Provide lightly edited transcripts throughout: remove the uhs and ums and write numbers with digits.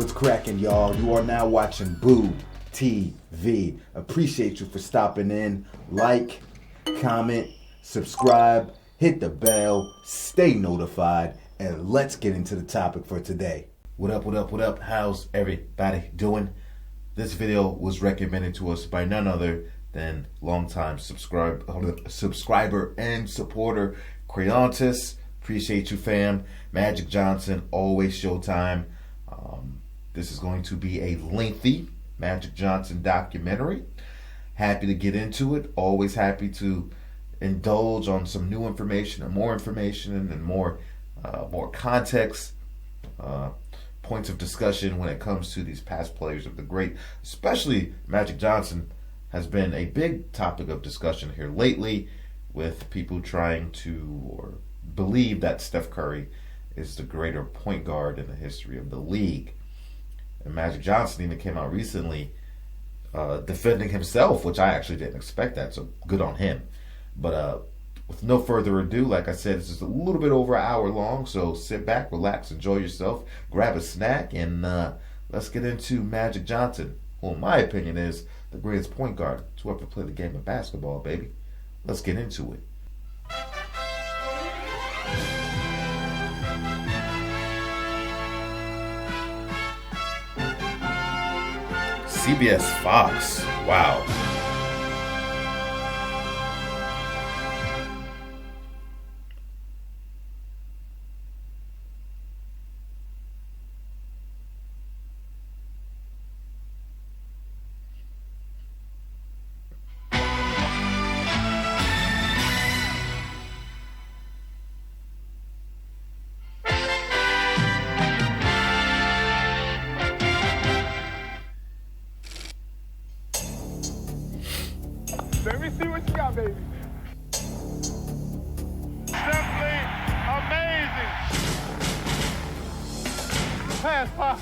What's cracking, y'all? You are now watching Boo TV. Appreciate you for stopping in. Like, comment, subscribe, hit the bell, stay notified, and let's get into the topic for today. What up, what up, what up? How's everybody doing? This video was recommended to us by none other than longtime subscriber and supporter, Creontis. Appreciate you, fam. Magic Johnson, always Showtime. This is going to be a lengthy Magic Johnson documentary. Happy to get into it. Always happy to indulge on some new information and more context, points of discussion when it comes to these past players of the great. Especially Magic Johnson has been a big topic of discussion here lately, with people trying to or believe that Steph Curry is the greater point guard in the history of the league. And Magic Johnson even came out recently defending himself, which I actually didn't expect that, so good on him. But with no further ado, like I said, this is a little bit over an hour long, so sit back, relax, enjoy yourself, grab a snack, and let's get into Magic Johnson, who in my opinion is the greatest point guard to ever play the game of basketball, baby. Let's get into it. CBS Fox. Wow. Let me see what you got, baby. Simply amazing. Pass, Pop.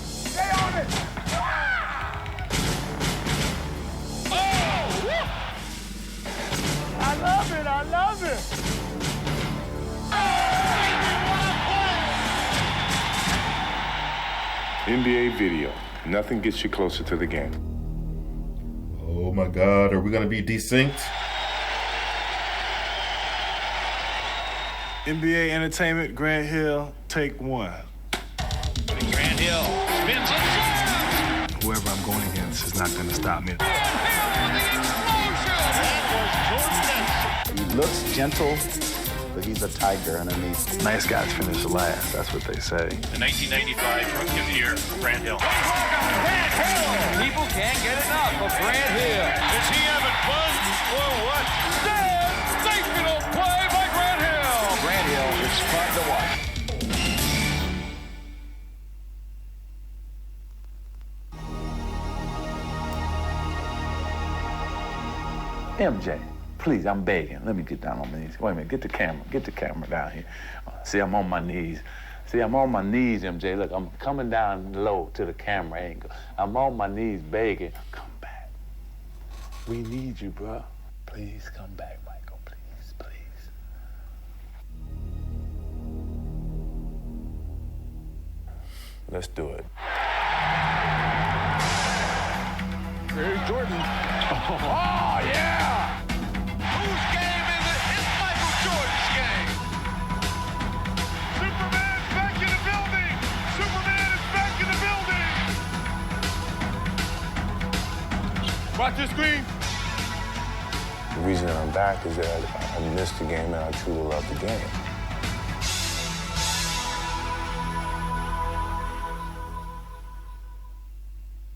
Stay on it. Oh! I love it. I love it. NBA video. Nothing gets you closer to the game. Oh my God, are we gonna be desynced? NBA Entertainment, Grant Hill, take one. Grant Hill spins it. Whoever I'm going against is not going to stop me. He looks gentle, but he's a tiger underneath. Nice guys finish last, that's what they say. The 1995 Rookie of the Year, Grant Hill. People can't get enough of Grant Hill. Is he having fun or what? Sensational play by Grant Hill. Grant Hill is fun to watch. MJ, please, I'm begging. Let me get down on my knees. Wait a minute, get the camera down here. See, I'm on my knees. MJ. Look, I'm coming down low to the camera angle. I'm on my knees begging. Come back. We need you, bro. Please come back, Michael. Please, please. Let's do it. Here's Jordan. Oh, yeah! Whose game is it? It's Michael Jordan's game. Superman's back in the building. Superman is back in the building. Watch your screen. The reason that I'm back is that I missed the game and I truly love the game.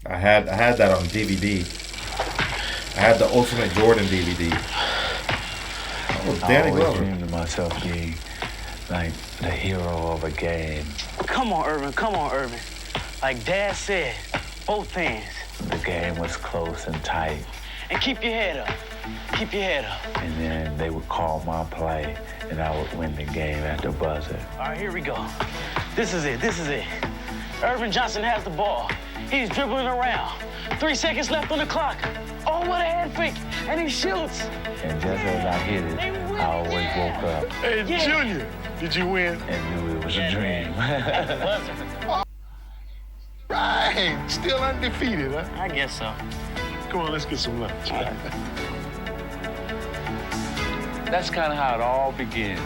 I had that on DVD. I had the Ultimate Jordan DVD. Oh, Danny I always Glover. dreamed of myself being like the hero of a game. Come on, Irvin. Like Dad said, both hands. The game was close and tight. And keep your head up. And then they would call my play, and I would win the game at the buzzer. All right, here we go. This is it. Irvin Johnson has the ball. He's dribbling around. 3 seconds left on the clock. Oh, Oh, what a head fake. And he shoots. And just as I hit it, I always woke up Hey, Junior, did you win? and knew it was a dream. Right, still undefeated, huh? I guess so. Come on, let's get some lunch. That's kind of how it all began.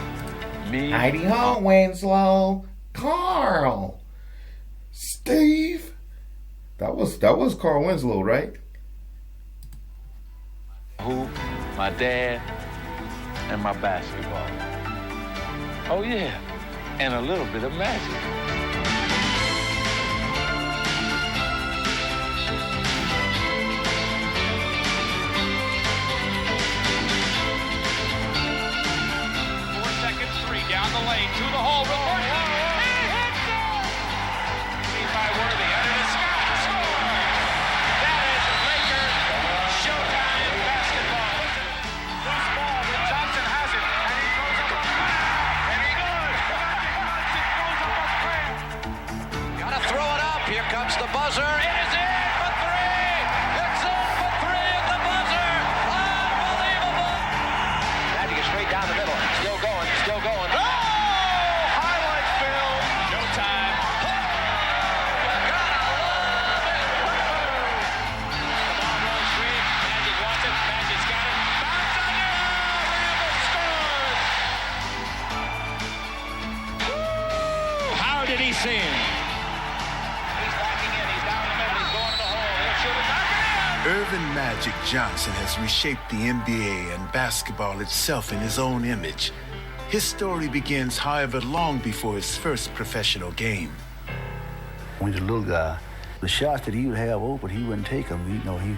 Me. Heidi Ho, Winslow, Carl, Steve. That was Carl Winslow, right? Hoop, my dad, and my basketball. Oh yeah, and a little bit of magic. Down the lane, to the hole, reverse. He hits it! Seen by Worthy, under the sky, score! That is Laker Showtime basketball. Loose ball, but Johnson has it, and he throws up a prayer. And he goes. Johnson throws up a prayer. Gotta throw it up. Here comes the buzzer. It is in for three. It's in for three at the buzzer. Unbelievable. Magic is straight down the middle. Still going, still going. Did he see him? He's backing in. He's down the middle. He's going to the hole. He'll shoot it back in. Irvin Magic Johnson has reshaped the NBA and basketball itself in his own image. His story begins, however, long before his first professional game. When he was a little guy, the shots that he would have open, he wouldn't take them. He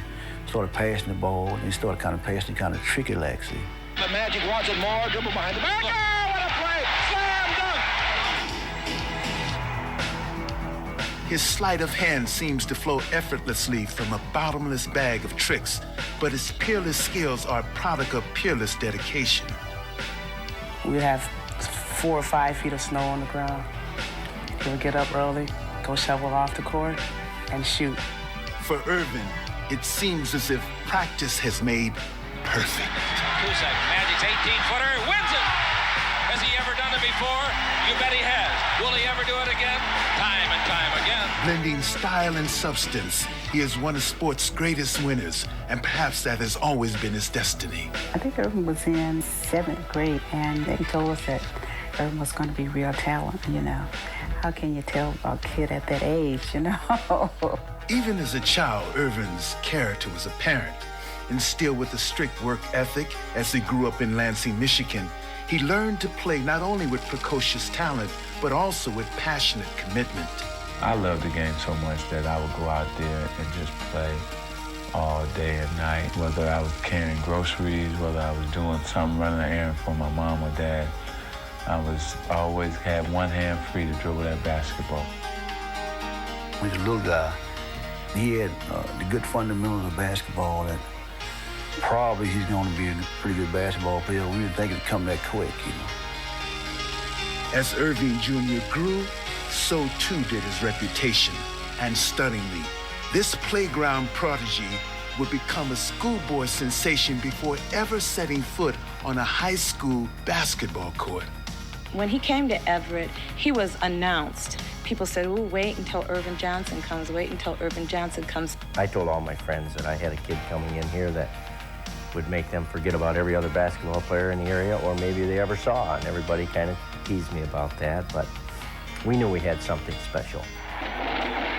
started passing the ball, and he started kind of passing kind of tricky like, see. The Magic wants it more. Dribble behind the back. Oh, what a play! Slam dunk! His sleight of hand seems to flow effortlessly from a bottomless bag of tricks, but his peerless skills are a product of peerless dedication. We'd have 4 or 5 feet of snow on the ground. He would get up early, go shovel off the court, and shoot. For Irvin, it seems as if practice has made perfect. Kusak, Magic's 18-footer, wins it! Has he ever done it before? You bet he has. Will he ever do it again? Time and time again. Blending style and substance, he is one of sport's greatest winners, and perhaps that has always been his destiny. I think Irvin was in 7th grade, and he told us that Irvin was going to be real talent, you know. How can you tell a kid at that age, you know? Even as a child, Irvin's character was apparent. Instilled with a strict work ethic as he grew up in Lansing, Michigan, he learned to play not only with precocious talent, but also with passionate commitment. I loved the game so much that I would go out there and just play all day and night. Whether I was carrying groceries, whether I was doing something, running an errand for my mom or dad, I always had one hand free to dribble that basketball. When he was a little guy, he had the good fundamentals of basketball that probably he's going to be a pretty good basketball player. We didn't think it'd come that quick, you know. As Irving Jr. grew, so too did his reputation. And stunningly, this playground prodigy would become a schoolboy sensation before ever setting foot on a high school basketball court. When he came to Everett, he was announced. People said, "Ooh, wait until Irvin Johnson comes, wait until Irvin Johnson comes." I told all my friends that I had a kid coming in here that would make them forget about every other basketball player in the area, or maybe they ever saw, and everybody kind of teased me about that, but we knew we had something special.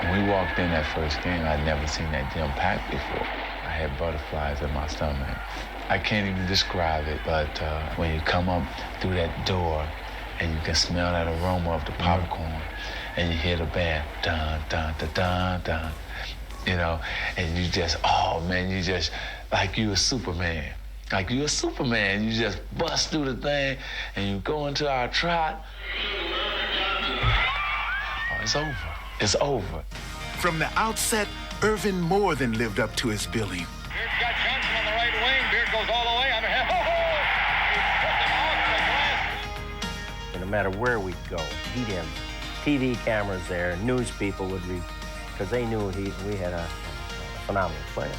When we walked in that first game, I'd never seen that gym packed before. I had butterflies in my stomach. I can't even describe it, but when you come up through that door and you can smell that aroma of the popcorn, and you hear the band, dun, dun, dun, dun, dun, you know, and you just, oh man, you just, like you a Superman. Like you a Superman. You just bust through the thing and you go into our trot. Oh, it's over. It's over. From the outset, Irvin more than lived up to his billing. Beard's got Johnson on the right wing. Beard goes all the way. I mean, he put them out the glass. And no matter where we'd go, he'd have TV cameras there, news people would read, because they knew we had a phenomenal player.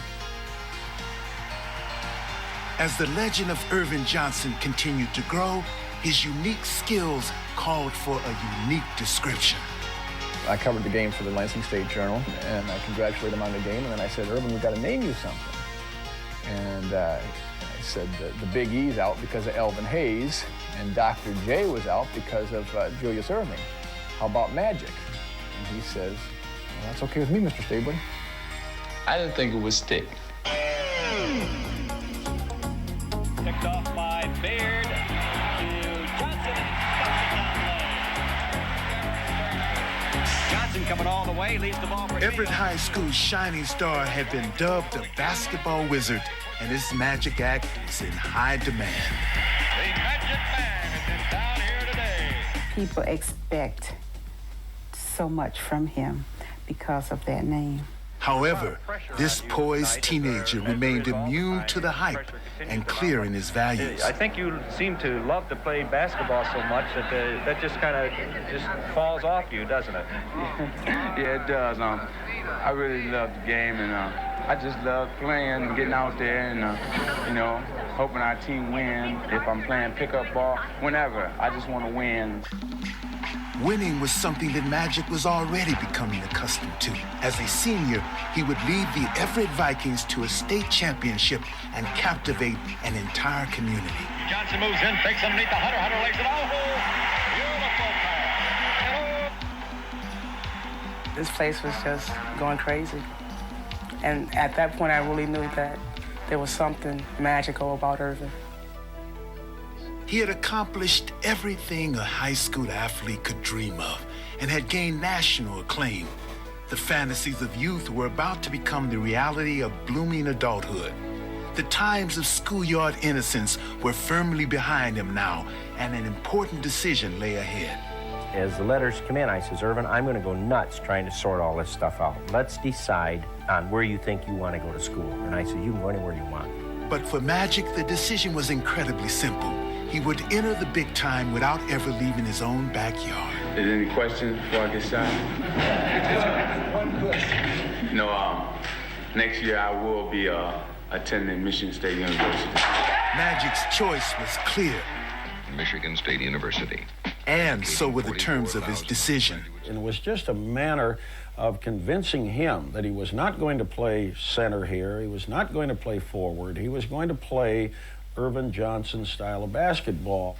As the legend of Irvin Johnson continued to grow, his unique skills called for a unique description. I covered the game for the Lansing State Journal, and I congratulated him on the game, and then I said, Irvin, we've got to name you something. And I said the Big E's out because of Elvin Hayes, and Dr. J was out because of Julius Erving. How about Magic? And he says, well, that's okay with me, Mr. Stabler. I didn't think it would stick. Picked off by Baird to Johnson, and Johnson coming all the way, leads the ball for Everett High School's shining star had been dubbed a basketball wizard, and his magic act is in high demand. The Magic Man is in town here today. People expect so much from him because of that name. However, this poised teenager remained immune to the hype and clear in his values. I think you seem to love to play basketball so much that that just kind of just falls off you, doesn't it? Yeah, it does. I really love the game, and I just love playing and getting out there and, you know, hoping our team win. If I'm playing pickup ball, whenever, I just want to win. Winning was something that Magic was already becoming accustomed to. As a senior, he would lead the Everett Vikings to a state championship and captivate an entire community. Johnson moves in, fakes underneath the Hunter. Hunter lays it all. Beautiful pass. This place was just going crazy. And at that point, I really knew that there was something magical about Irvin. He had accomplished everything a high school athlete could dream of and had gained national acclaim. The fantasies of youth were about to become the reality of blooming adulthood. The times of schoolyard innocence were firmly behind him now, and an important decision lay ahead. As the letters come in, I says, Irvin, I'm going to go nuts trying to sort all this stuff out. Let's decide on where you think you want to go to school. And I said, you can go anywhere you want. But for Magic, the decision was incredibly simple. He would enter the big time without ever leaving his own backyard. Is there any questions before I get started? One question. No, next year I will be attending Michigan State University. Magic's choice was clear. Michigan State University. And so were the terms of his decision. And it was just a manner of convincing him that he was not going to play center here, he was not going to play forward, he was going to play Irvin Johnson's style of basketball.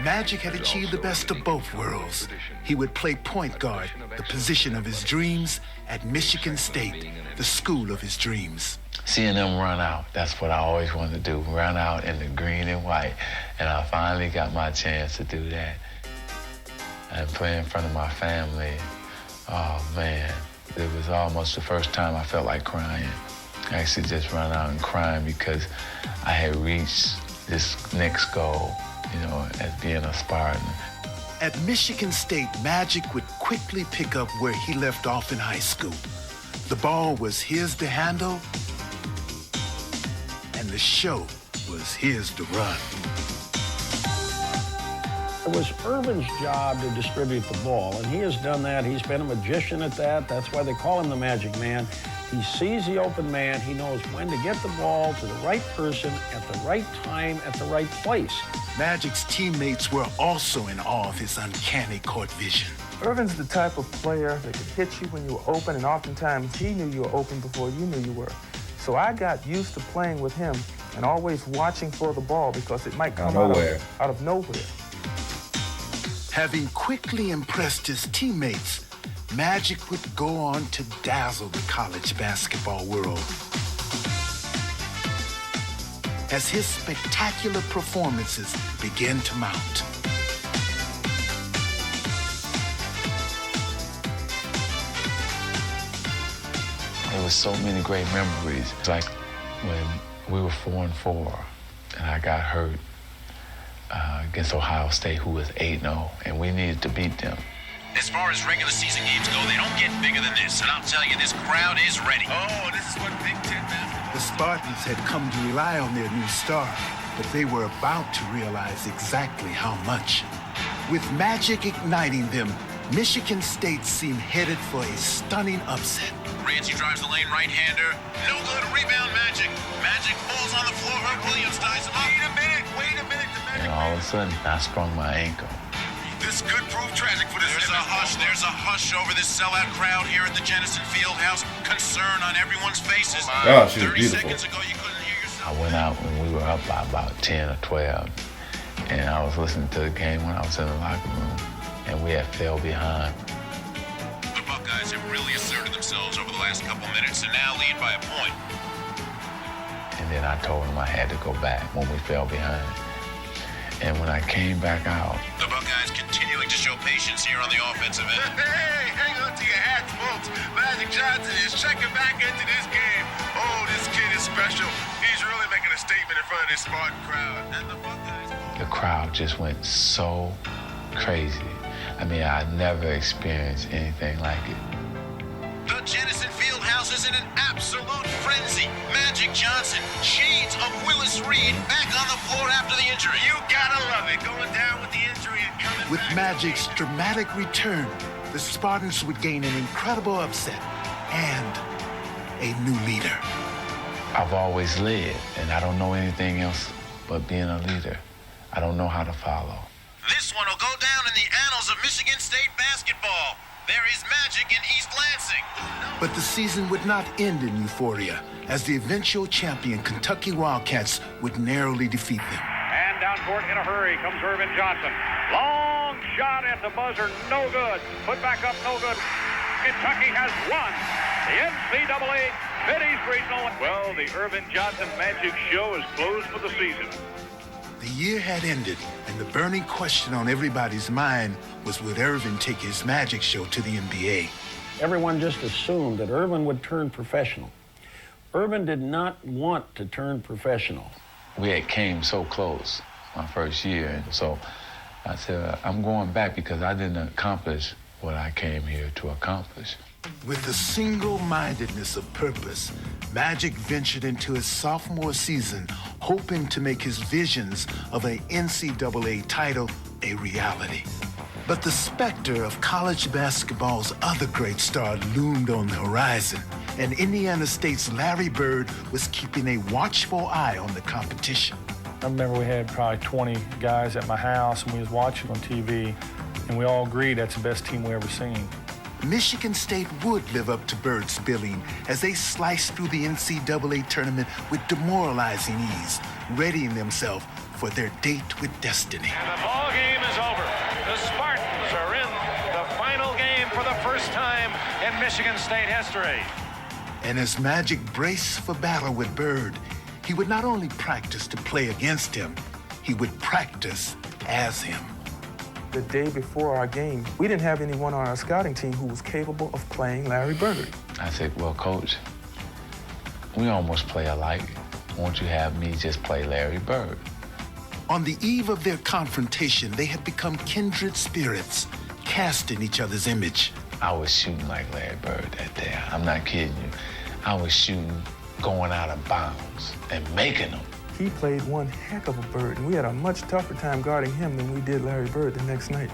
Magic had achieved the best of both worlds. He would play point guard, the position of his dreams, at Michigan State, the school of his dreams. Seeing them run out, that's what I always wanted to do, run out in the green and white. And I finally got my chance to do that. And play in front of my family, oh man, it was almost the first time I felt like crying. I actually just run out and crying because I had reached this next goal, you know, as being a Spartan. At Michigan State, Magic would quickly pick up where he left off in high school. The ball was his to handle, and the show was his to run. It was Irvin's job to distribute the ball, and he has done that. He's been a magician at that. That's why they call him the Magic Man. He sees the open man. He knows when to get the ball to the right person at the right time at the right place. Magic's teammates were also in awe of his uncanny court vision. Irvin's the type of player that could hit you when you were open, and oftentimes he knew you were open before you knew you were. So I got used to playing with him and always watching for the ball because it might come out of nowhere. Having quickly impressed his teammates, Magic would go on to dazzle the college basketball world. As his spectacular performances began to mount. There was so many great memories. It's like when we were 4-4 and I got hurt against Ohio State, who was 8-0, and we needed to beat them. As far as regular season games go, they don't get bigger than this, and I'll tell you, this crowd is ready. Oh, this is what Big Ten basketball. The Spartans had come to rely on their new star, but they were about to realize exactly how much. With Magic igniting them, Michigan State seemed headed for a stunning upset. Rancy drives the lane right-hander. No good, rebound Magic. Magic falls on the floor. Herb Williams dives all of a sudden, I sprung my ankle. This could prove tragic for this. There's a hush over this sellout crowd here at the Jennison Fieldhouse. Concern on everyone's faces. Oh, she was 30 beautiful. seconds ago, you couldn't hear yourself. I went out when we were up by about 10 or 12, and I was listening to the game when I was in the locker room, and we had fell behind. The Buckeyes have really asserted themselves over the last couple minutes and now lead by a point. And then I told him I had to go back when we fell behind. And when I came back out, The Buckeyes continuing to show patience here on the offensive end. Hey, hang on to your hats, folks. Magic Johnson is checking back into this game. Oh, this kid is special. He's really making a statement in front of this Spartan crowd. And the Buckeyes... the crowd just went so crazy. I mean, I never experienced anything like it. The Jennison Fieldhouse is in an absolute frenzy. Magic Johnson, shades of Willis Reed, back on the floor after the injury. You gotta love it, going down with the injury and coming With back. Magic's dramatic return, the Spartans would gain an incredible upset and a new leader. I've always led, and I don't know anything else but being a leader. I don't know how to follow. This one will go down in the annals of Michigan State basketball. There is magic in East Lansing. But the season would not end in euphoria, as the eventual champion Kentucky Wildcats would narrowly defeat them. And down court in a hurry comes Irvin Johnson. Long shot at the buzzer, no good. Put back up, no good. Kentucky has won the NCAA Mid-East Regional. Well, the Irvin Johnson Magic Show is closed for the season. The year had ended, and the burning question on everybody's mind was, would Irvin take his Magic Show to the NBA? Everyone just assumed that Irvin would turn professional. Irvin did not want to turn professional. We had came so close my first year, and so I said, I'm going back because I didn't accomplish what I came here to accomplish. With the single-mindedness of purpose, Magic ventured into his sophomore season, hoping to make his visions of an NCAA title a reality. But the specter of college basketball's other great star loomed on the horizon, and Indiana State's Larry Bird was keeping a watchful eye on the competition. I remember we had probably 20 guys at my house, and we was watching on TV, and we all agreed that's the best team we ever seen. Michigan State would live up to Bird's billing as they sliced through the NCAA tournament with demoralizing ease, readying themselves for their date with destiny. And the ball game is over. The Spartans are in the final game for the first time in Michigan State history. And as Magic braced for battle with Bird, he would not only practice to play against him, he would practice as him. The day before our game, we didn't have anyone on our scouting team who was capable of playing Larry Bird. I said, well, Coach, we almost play alike. Won't you have me just play Larry Bird? On the eve of their confrontation, they had become kindred spirits, cast in each other's image. I was shooting like Larry Bird that day. I'm not kidding you. I was shooting, going out of bounds, and making them. He played one heck of a Bird, and we had a much tougher time guarding him than we did Larry Bird the next night.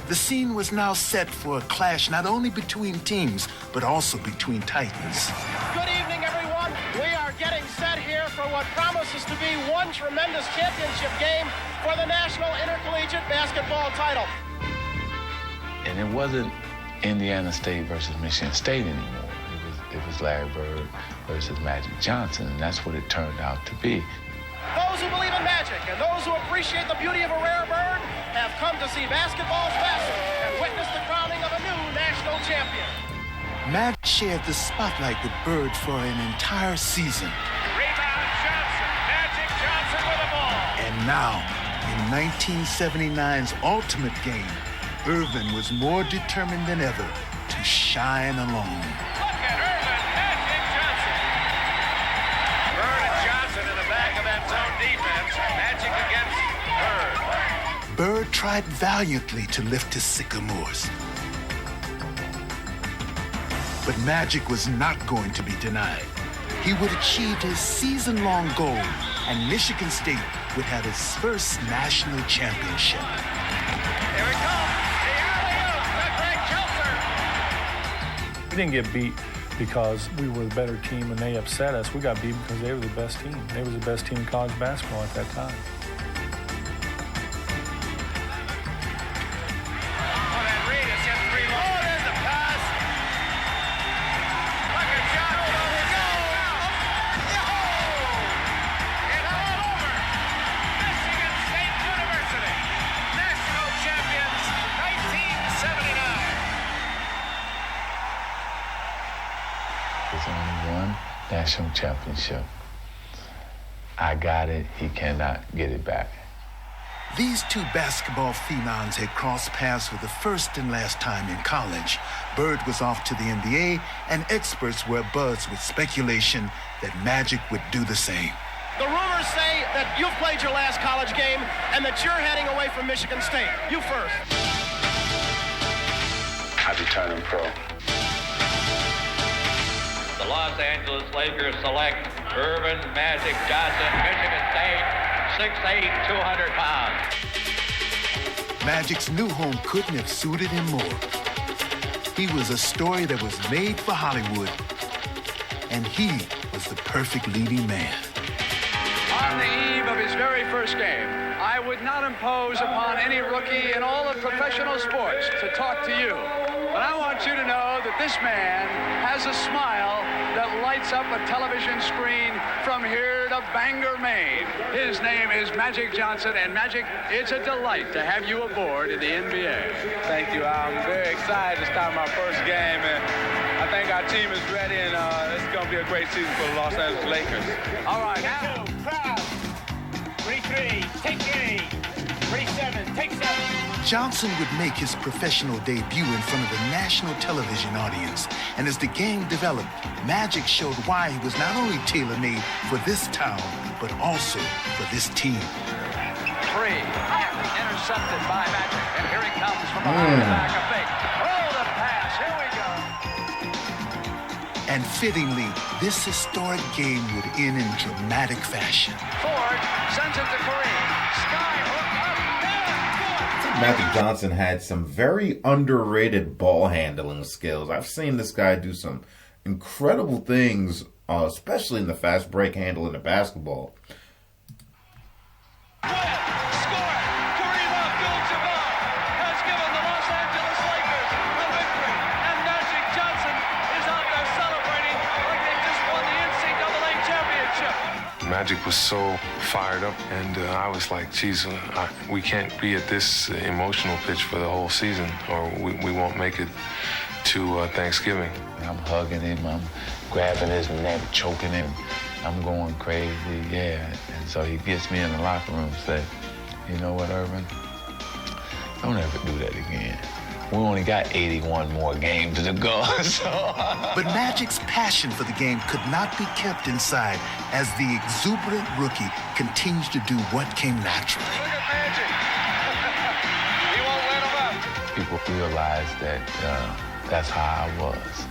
The scene was now set for a clash not only between teams, but also between titans. Good evening, everyone. We are getting set here for what promises to be one tremendous championship game for the National Intercollegiate Basketball title. And it wasn't Indiana State versus Michigan State anymore. It was Larry Bird versus Magic Johnson, and that's what it turned out to be. Those who believe in magic and those who appreciate the beauty of a rare bird have come to see basketball's best and witness the crowning of a new national champion. Magic shared the spotlight with Bird for an entire season. Rebound Johnson. Magic Johnson with the ball. And now, in 1979's ultimate game, Irvin was more determined than ever to shine alone. Look at Irvin, Magic Johnson. Bird and Johnson in the back of that zone defense. Magic against Bird. Bird tried valiantly to lift his sycamores. But Magic was not going to be denied. He would achieve his season-long goal, and Michigan State would have its first national championship. Here it comes. The alley-oop to Greg Kelser. We didn't get beat because we were the better team and they upset us. We got beat because they were the best team. They were the best team in college basketball at that time. national championship. I got it. He cannot get it back. These two basketball phenoms had crossed paths for the first and last time in college. Bird was off to the NBA, and experts were abuzz with speculation that Magic would do the same. The rumors say that you've played your last college game and that you're heading away from Michigan State. You first. I'll be turning pro. The Los Angeles Lakers select Earvin Magic Johnson, Michigan State, 6'8", 200 pounds. Magic's new home couldn't have suited him more. He was a story that was made for Hollywood, and he was the perfect leading man. On the eve of his very first game, I would not impose upon any rookie in all of professional sports to talk to you. But I want you to know that this man has a smile that lights up a television screen from here to Bangor, Maine. His name is Magic Johnson, and Magic, it's a delight to have you aboard in the NBA. Thank you. I'm very excited to start my first game, and I think our team is ready, and it's going to be a great season for the Los Angeles Lakers. All right, now. Crowd. 3-3, take 8. 3-7, take 7. Johnson would make his professional debut in front of a national television audience, and as the game developed, Magic showed why he was not only tailor-made for this town, but also for this team. 3, intercepted by Magic, and here he comes from behind the back, a fake. Oh, the pass, here we go. And fittingly, this historic game would end in dramatic fashion. Ford sends it to Kareem. Skyhook up, there, Magic Johnson had some very underrated ball handling skills. I've seen this guy do some incredible things, especially in the fast break handling the basketball. Magic was so fired up, and I was like, geez, we can't be at this emotional pitch for the whole season, or we won't make it to Thanksgiving. I'm hugging him, I'm grabbing his neck, choking him. I'm going crazy, yeah. And so he gets me in the locker room and says, you know what, Earvin? Don't ever do that again. We only got 81 more games to go, so... But Magic's passion for the game could not be kept inside as the exuberant rookie continues to do what came naturally. Look at Magic. He won't let him up. People realized that that's how I was,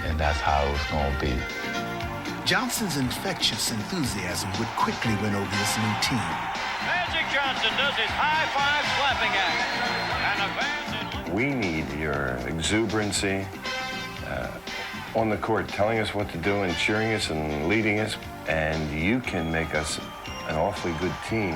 and that's how it was going to be. Johnson's infectious enthusiasm would quickly win over this new team. Magic Johnson does his high-five slapping act. And the fans... We need your exuberancy on the court, telling us what to do and cheering us and leading us. And you can make us an awfully good team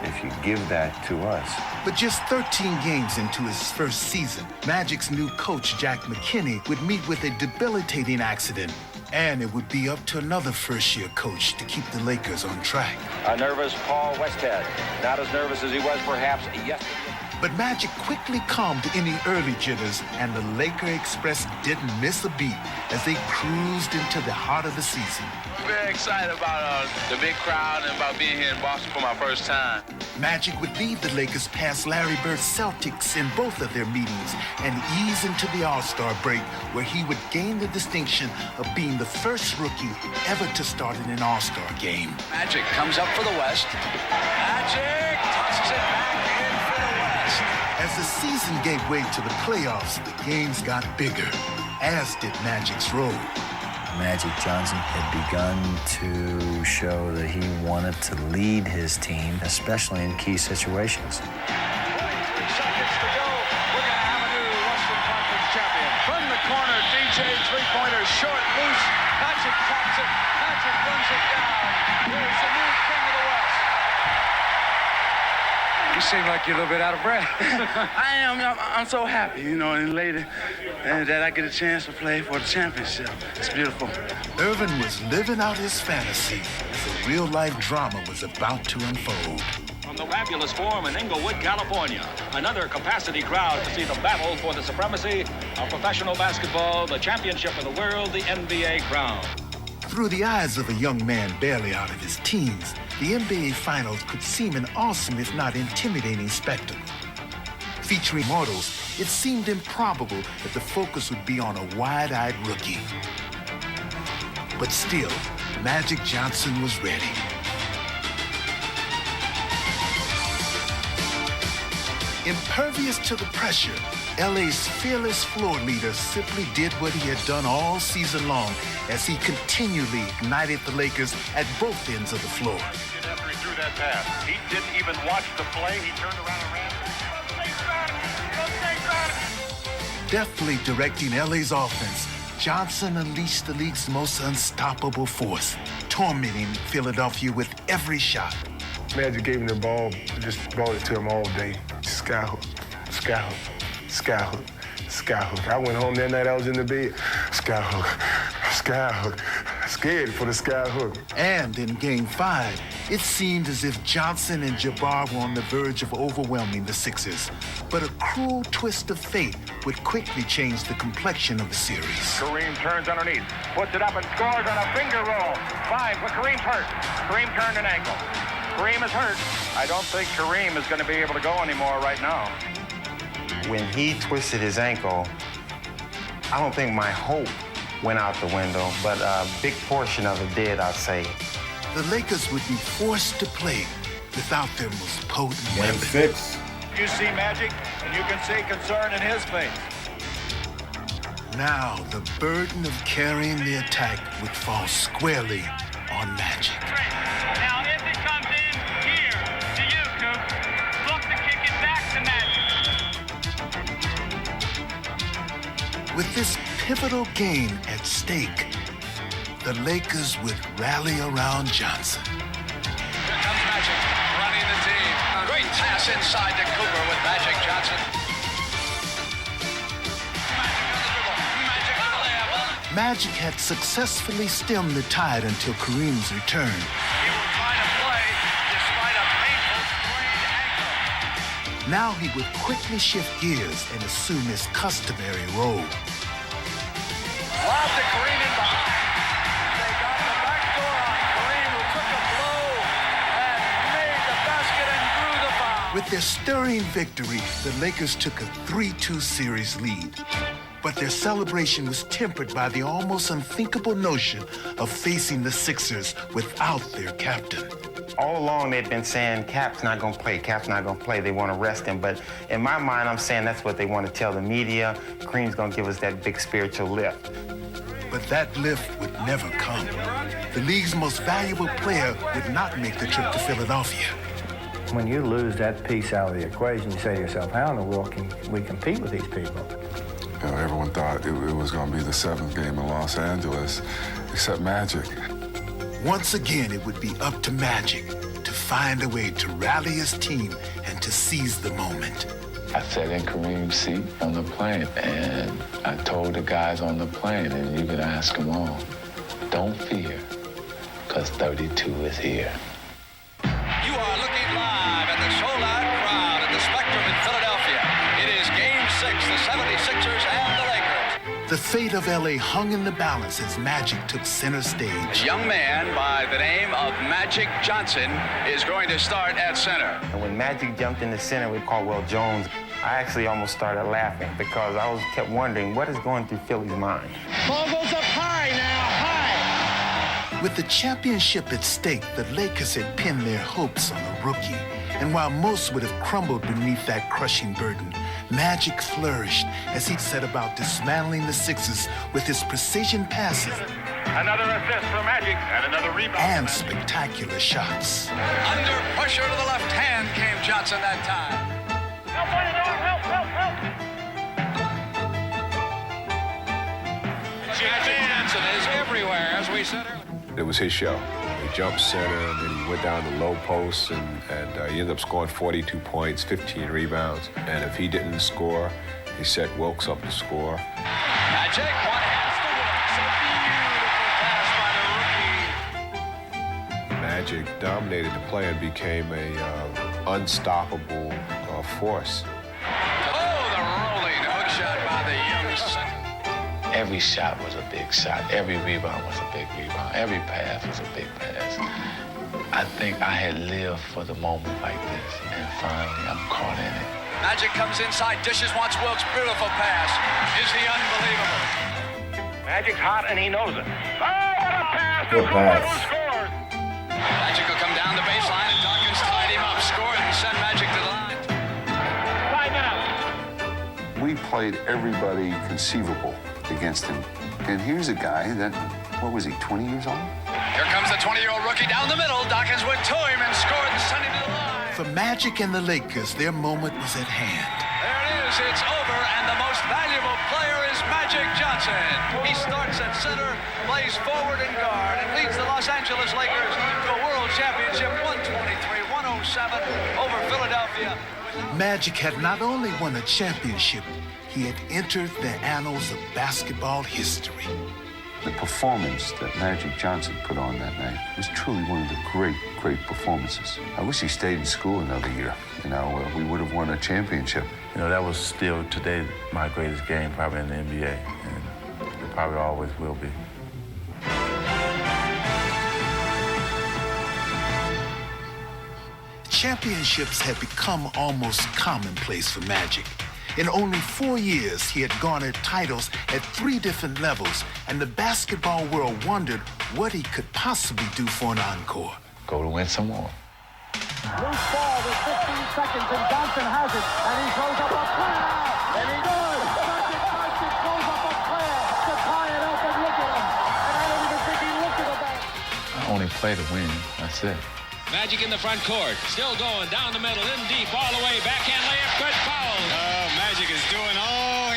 if you give that to us. But just 13 games into his first season, Magic's new coach, Jack McKinney, would meet with a debilitating accident. And it would be up to another first-year coach to keep the Lakers on track. A nervous Paul Westhead. Not as nervous as he was perhaps yesterday. But Magic quickly calmed any early jitters, and the Laker Express didn't miss a beat as they cruised into the heart of the season. Very excited about the big crowd and about being here in Boston for my first time. Magic would lead the Lakers past Larry Bird's Celtics in both of their meetings and ease into the All-Star break, where he would gain the distinction of being the first rookie ever to start in an All-Star game. Magic comes up for the West. Magic tosses it back in for the West. As the season gave way to the playoffs, the games got bigger, as did Magic's role. Magic Johnson had begun to show that he wanted to lead his team, especially in key situations. 23 seconds to go. We're going to have a new Western Conference champion. From the corner, DJ three-pointer, short, loose. Magic taps it. Magic runs it down. Here's the new king of the West. You seem like you're a little bit out of breath. I am. I'm so happy, you know, and later that I get a chance to play for the championship. It's beautiful. Earvin was living out his fantasy as a real-life drama was about to unfold. From the fabulous forum in Inglewood, California, another capacity crowd to see the battle for the supremacy of professional basketball, the championship of the world, the NBA crown. Through the eyes of a young man barely out of his teens, the NBA Finals could seem an awesome, if not intimidating, spectacle. Featuring mortals, it seemed improbable that the focus would be on a wide-eyed rookie. But still, Magic Johnson was ready. Impervious to the pressure, LA's fearless floor leader simply did what he had done all season long as he continually ignited the Lakers at both ends of the floor. After he threw that pass, he didn't even watch the play. He turned around and ran. Deftly directing LA's offense, Johnson unleashed the league's most unstoppable force, tormenting Philadelphia with every shot. Magic gave him the ball, just brought it to him all day. Skyhook, skyhook, skyhook, skyhook. I went home that night, I was in the bed. Skyhook, skyhook, scared for the skyhook. And in Game 5, it seemed as if Johnson and Jabbar were on the verge of overwhelming the Sixers. But a cruel twist of fate would quickly change the complexion of the series. Kareem turns underneath, puts it up and scores on a finger roll. 5, but Kareem's hurt. Kareem turned an ankle. Kareem is hurt. I don't think Kareem is going to be able to go anymore right now. When he twisted his ankle, I don't think my hope went out the window, but a big portion of it did, I'd say. The Lakers would be forced to play without their most potent Game weapon. 6. You see Magic, and you can see concern in his face. Now, the burden of carrying the attack would fall squarely on Magic. Now, if it comes in here to you, Coop, look to kick it back to Magic. With this pivotal game at stake, the Lakers would rally around Johnson. Here comes Magic, running the team. Great pass inside to Cooper with Magic Johnson. Magic had successfully stemmed the tide until Kareem's return. He will try to play despite a painful sprained ankle. Now he would quickly shift gears and assume his customary role. Lob to Kareem in behind. They got the back door on Kareem, who took a blow and made the basket and drew the foul. With their stirring victory, the Lakers took a 3-2 series lead. But their celebration was tempered by the almost unthinkable notion of facing the Sixers without their captain. All along, they've been saying, Cap's not going to play, Cap's not going to play. They want to rest him. But in my mind, I'm saying that's what they want to tell the media. Kareem's going to give us that big spiritual lift. But that lift would never come. The league's most valuable player would not make the trip to Philadelphia. When you lose that piece out of the equation, you say to yourself, how in the world can we compete with these people? You know, everyone thought it was going to be the 7th game in Los Angeles, except Magic. Once again, it would be up to Magic to find a way to rally his team and to seize the moment. I sat in Kareem's seat on the plane, and I told the guys on the plane, and you can ask them all, don't fear, because 32 is here. You are looking live at the sold-out crowd at the Spectrum in Philadelphia. It is Game 6, the 76ers and the Lakers. The fate of LA hung in the balance as Magic took center stage. A young man by the name of Magic Johnson is going to start at center. And when Magic jumped in the center with Caldwell Jones, I actually almost started laughing because I kept wondering what is going through Philly's mind. Ball goes up high now, high. With the championship at stake, the Lakers had pinned their hopes on a rookie. And while most would have crumbled beneath that crushing burden, Magic flourished as he set about dismantling the Sixers with his precision passes. Another assist for Magic and another rebound. And spectacular shots. Under pressure to the left hand came Johnson that time. Help, Magic Johnson is everywhere, as we said earlier. It was his show. He jumped center, and then he went down the low post, and he ended up scoring 42 points, 15 rebounds. And if he didn't score, he set Wilkes up to score. Magic, what has to work? So beautiful pass by the rookie. Magic dominated the play and became a unstoppable force. Oh, the rolling hook shot by the young center. Every shot was a big shot. Every rebound was a big rebound. Every pass was a big pass. I think I had lived for the moment like this, and finally I'm caught in it. Magic comes inside, dishes, wants Wilkes. Beautiful pass. Is he unbelievable? Magic's hot and he knows it. Oh, what a pass! Good pass. Who scores? Magic will come down the baseline and Dawkins tied him up, scored, and send Magic to the line. Timeout. We played everybody conceivable against him. And here's a guy that, what was he, 20 years old? Here comes the 20-year-old rookie down the middle. Dawkins went to him and scored and sent him to the line. For Magic and the Lakers, their moment was at hand. There it is. It's over, and the most valuable player is Magic Johnson. He starts at center, plays forward and guard, and leads the Los Angeles Lakers to a world championship 123-107 over Philadelphia. Magic had not only won a championship, he had entered the annals of basketball history. The performance that Magic Johnson put on that night was truly one of the great performances. I wish he stayed in school another year. You know, we would have won a championship. You know, that was still today my greatest game probably in the NBA, and it probably always will be. Championships had become almost commonplace for Magic. In only 4 years, he had garnered titles at 3 different levels, and the basketball world wondered what he could possibly do for an encore. Go to win some more. Loose ball with 15 seconds, and Johnson has it, and he throws up a prayer, and he does. Magic Johnson throws up a prayer to tie it up, and look at him. And I don't even think he looked at the back. I only play to win. That's it. Magic in the front court, still going down the middle, in deep, all the way, backhand layup, good foul. Magic is doing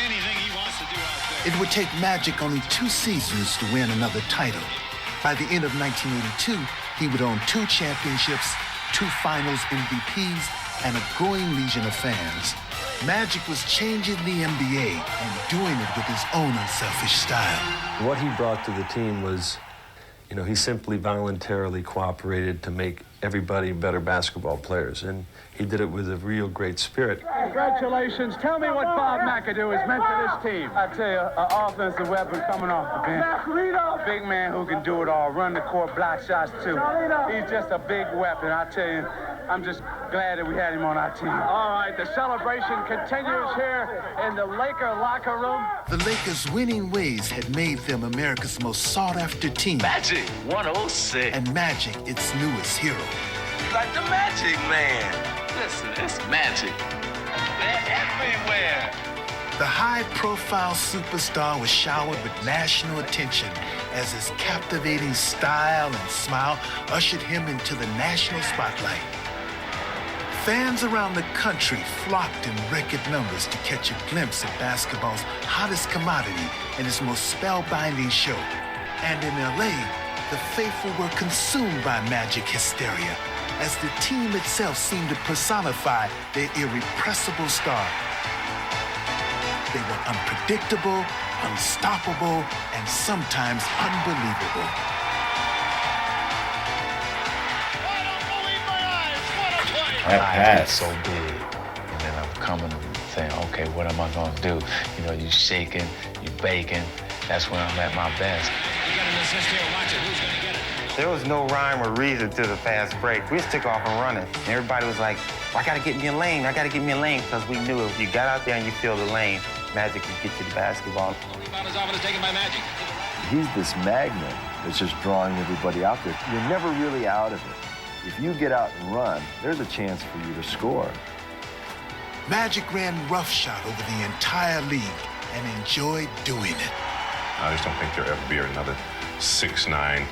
anything he wants to do out there. It would take Magic only 2 seasons to win another title. By the end of 1982, he would own 2 championships, 2 finals MVPs, and a growing legion of fans. Magic was changing the NBA and doing it with his own unselfish style. What he brought to the team was, you know, he simply voluntarily cooperated to make everybody better basketball players, and he did it with a real great spirit. Congratulations. Tell me what Bob McAdoo has meant to this team. I tell you, an offensive weapon coming off the bench. A big man who can do it all, run the court, block shots too. He's just a big weapon. I tell you, I'm just glad that we had him on our team. All right, the celebration continues here in the Laker locker room. The Lakers' winning ways had made them America's most sought-after team. Magic 106. And Magic, its newest hero. Like the Magic Man. Listen, it's Magic. They're everywhere. The high-profile superstar was showered with national attention as his captivating style and smile ushered him into the national spotlight. Fans around the country flocked in record numbers to catch a glimpse of basketball's hottest commodity and its most spellbinding show. And in LA, the faithful were consumed by Magic hysteria, as the team itself seemed to personify their irrepressible star. They were unpredictable, unstoppable, and sometimes unbelievable. I so big. And then I'm coming and saying, okay, what am I going to do? You know, you shaking, you baking. That's when I'm at my best. You got an assist here. Watch it. Who's going to get it? There was no rhyme or reason to the fast break. We just took off and running. And everybody was like, I got to get me a lane. I got to get me a lane. Because we knew if you got out there and you feel the lane, Magic could get you the basketball. Rebound is off and is taken by Magic. He's this magnet that's just drawing everybody out there. You're never really out of it. If you get out and run, there's a chance for you to score. Magic ran roughshod over the entire league and enjoyed doing it. I just don't think there'll ever be another 6'9"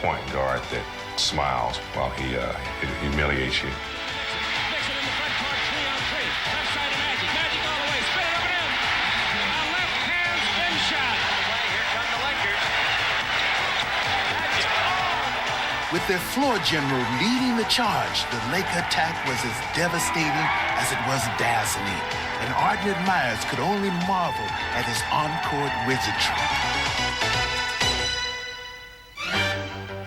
point guard that smiles while he humiliates you. With their floor general leading the charge, the Laker attack was as devastating as it was dazzling, and ardent admirers could only marvel at his on-court wizardry.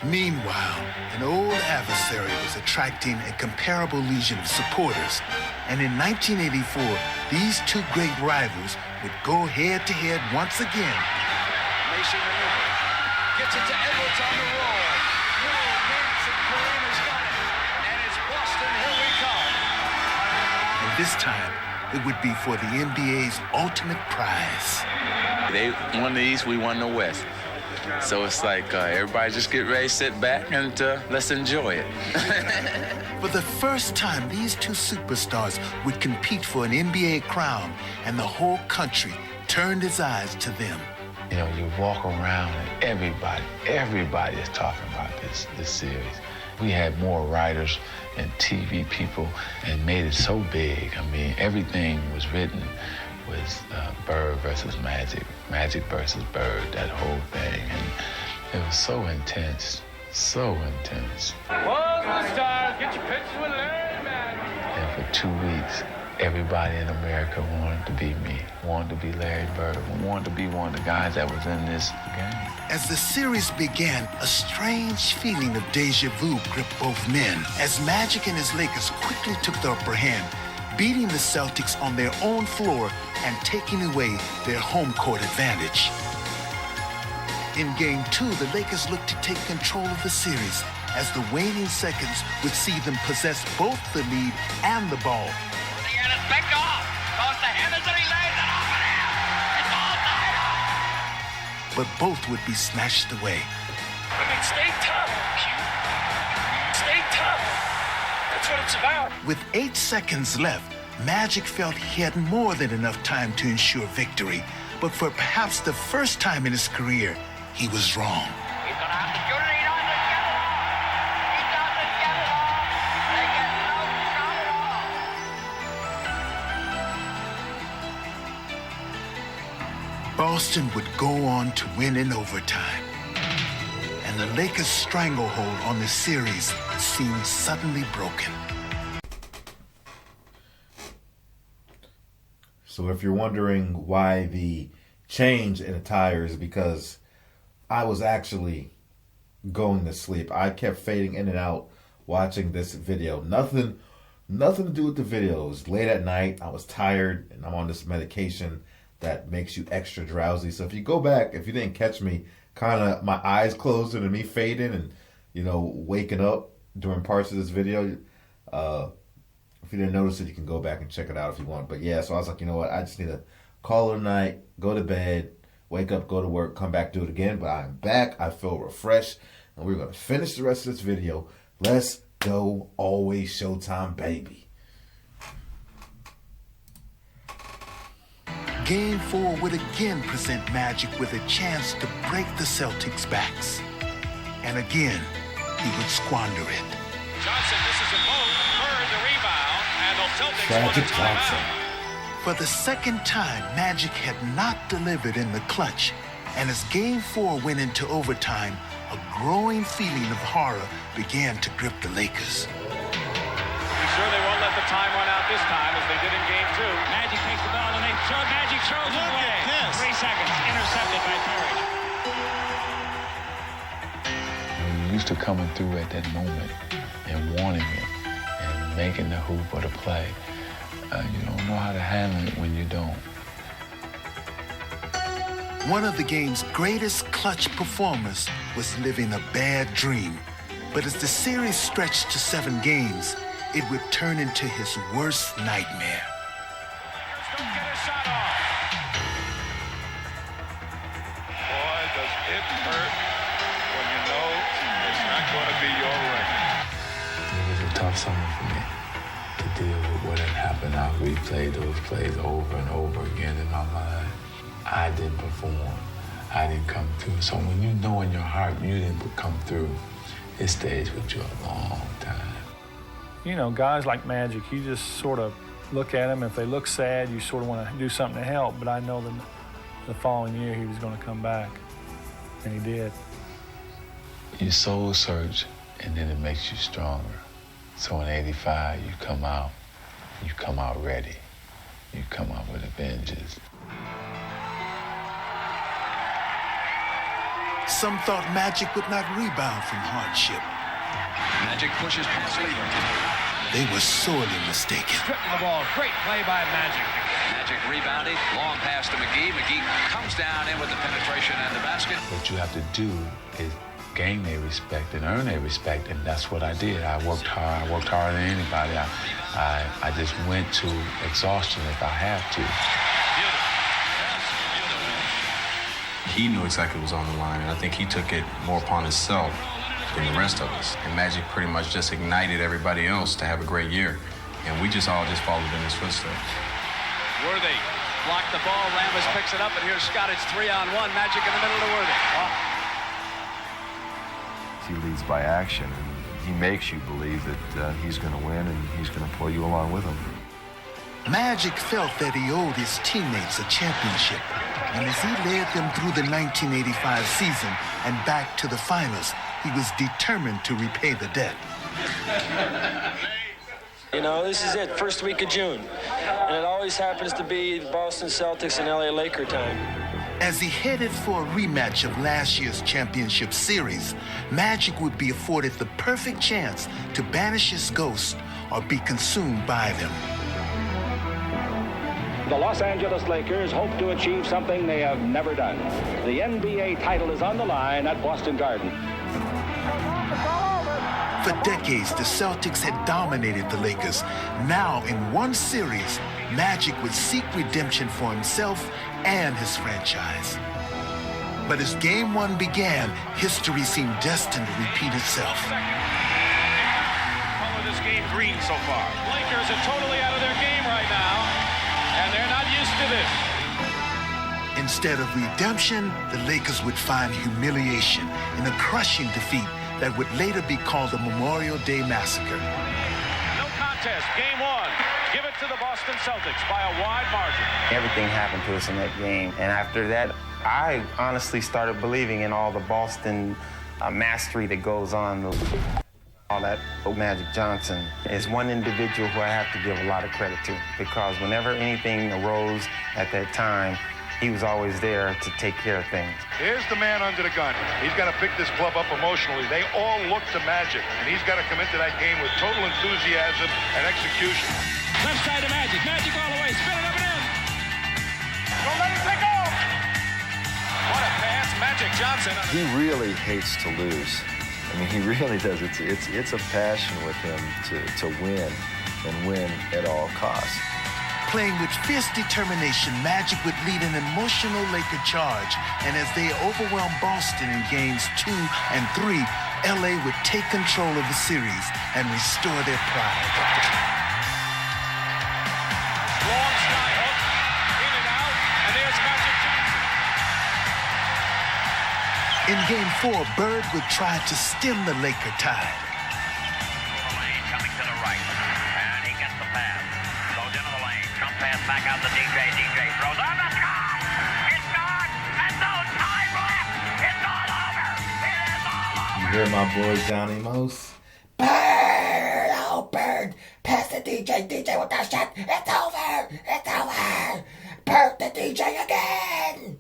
Meanwhile, an old adversary was attracting a comparable legion of supporters, and in 1984, these two great rivals would go head-to-head once again racing maneuver. Gets it to Edwards on the roll. No, Nance and Kareem has got it. And it's Boston, here we come. And this time, it would be for the NBA's ultimate prize. They won the East, we won the West. So it's like everybody just get ready, sit back, and let's enjoy it. For the first time, these two superstars would compete for an NBA crown, and the whole country turned its eyes to them. You know, you walk around and everybody is talking about this series. We had more writers and TV people and made it so big. I mean, everything was written with Bird versus Magic, Magic versus Bird, that whole thing. And it was so intense, so intense. Whoa, the stars, get your picture with Larry, man. And for 2 weeks, everybody in America wanted to be me, wanted to be Larry Bird, wanted to be one of the guys that was in this game. As the series began, a strange feeling of deja vu gripped both men as Magic and his Lakers quickly took the upper hand, beating the Celtics on their own floor and taking away their home court advantage. In Game 2, the Lakers looked to take control of the series as the waning seconds would see them possess both the lead and the ball. They got it back off, because the Henderson lays it off of there. It's all tied up. But both would be snatched away. I mean, stay tough, Q. Stay tough. That's what it's about. With 8 seconds left, Magic felt he had more than enough time to ensure victory. But for perhaps the first time in his career, he was wrong. He's going to have to shoot it. He doesn't get it off. He doesn't get it off. They get no shot at all. Boston would go on to win in overtime. And the Lakers' stranglehold on the series seemed suddenly broken. So if you're wondering why the change in attire is because I was actually going to sleep. I kept fading in and out watching this video. Nothing to do with the video. It was late at night. I was tired, and I'm on this medication that makes you extra drowsy. So if you go back, if you didn't catch me, kind of my eyes closing and me fading and, you know, waking up during parts of this video, if you didn't notice it, you can go back and check it out if you want. But yeah, so I was like, you know what? I just need to call it a night, go to bed, wake up, go to work, come back, do it again. But I'm back. I feel refreshed. And we're going to finish the rest of this video. Let's go. Always Showtime, baby. Game 4 would again present Magic with a chance to break the Celtics' backs. And again, he would squander it. Johnson, this is a ball. Bird, the rebound, and the Celtics want a timeout. For the second time, Magic had not delivered in the clutch. And as Game 4 went into overtime, a growing feeling of horror began to grip the Lakers. Be sure they won't let the time run out this time as they did in Game 2. Magic takes the ball and they throw. Magic throws it away. 3 seconds, intercepted by Terry. You're used to coming through at that moment and wanting it and making the hoop or the play. You don't know how to handle it when you don't. One of the game's greatest clutch performers was living a bad dream. But as the series stretched to 7 games, it would turn into his worst nightmare. Don't get a shot off. Boy, does it hurt when you know it's not going to be your record. It was a tough summer for me to deal with what had happened. I replayed those plays over and over again in my mind. I didn't perform. I didn't come through. So when you know in your heart you didn't come through, it stays with you a long time. You know, guys like Magic, you just sort of look at them. If they look sad, you sort of want to do something to help. But I know that the following year he was going to come back, and he did. You soul search, and then it makes you stronger. So in '85, you come out ready. You come out with a vengeance. Some thought Magic would not rebound from hardship. Magic pushes past Lee. They were sorely mistaken. Stripping the ball. Great play by Magic. Magic rebounding. Long pass to McGee. McGee comes down in with the penetration and the basket. What you have to do is gain their respect and earn their respect, and that's what I did. I worked hard. I worked harder than anybody. I just went to exhaustion if I had to. He knew exactly what was on the line, and I think he took it more upon himself than the rest of us. And Magic pretty much just ignited everybody else to have a great year, and we all just followed in his footsteps. Worthy blocked the ball. Rambis picks it up, and here's Scott. It's 3-on-1. Magic in the middle to Worthy. He leads by action, and he makes you believe that he's going to win and he's going to pull you along with him. Magic felt that he owed his teammates a championship, and as he led them through the 1985 season and back to the finals, he was determined to repay the debt. You know, this is it, first week of June, and it always happens to be Boston Celtics and LA Laker time. As he headed for a rematch of last year's championship series, Magic would be afforded the perfect chance to banish his ghost or be consumed by them. The Los Angeles Lakers hope to achieve something they have never done. The NBA title is on the line at Boston Garden. For decades, the Celtics had dominated the Lakers. Now, in one series, Magic would seek redemption for himself and his franchise. But as Game 1 began, history seemed destined to repeat itself. Follow this game green so far. Lakers are totally out of their game right now, and they're not used to this. Instead of redemption, the Lakers would find humiliation in a crushing defeat that would later be called the Memorial Day Massacre. No contest, game 1. Give it to the Boston Celtics by a wide margin. Everything happened to us in that game. And after that, I honestly started believing in all the Boston mastery that goes on. All that Magic Johnson is one individual who I have to give a lot of credit to, because whenever anything arose at that time, he was always there to take care of things. Here's the man under the gun. He's got to pick this club up emotionally. They all look to Magic, and he's got to come into that game with total enthusiasm and execution. Left side to Magic. Magic all the way. Spin it up and in. Don't let him take off. What a pass, Magic Johnson. He really hates to lose. I mean, he really does. It's a passion with him to win and win at all costs. Playing with fierce determination, Magic would lead an emotional Laker charge, and as they overwhelmed Boston in games 2 and 3, LA would take control of the series and restore their pride. Long sky hook, in and out, and there's Magic Johnson. In game 4, Bird would try to stem the Laker tide. Coming to the right, and he gets the pass. Goes into the lane, jump pass back out to DJ. DJ throws on the shot. It's gone, and no time left. It's all over. It is all over. You hear my boy Johnny Mose? Bird! Oh, Bird! Pass the DJ. DJ with that shot. It's over. It's over. Bird the DJ again.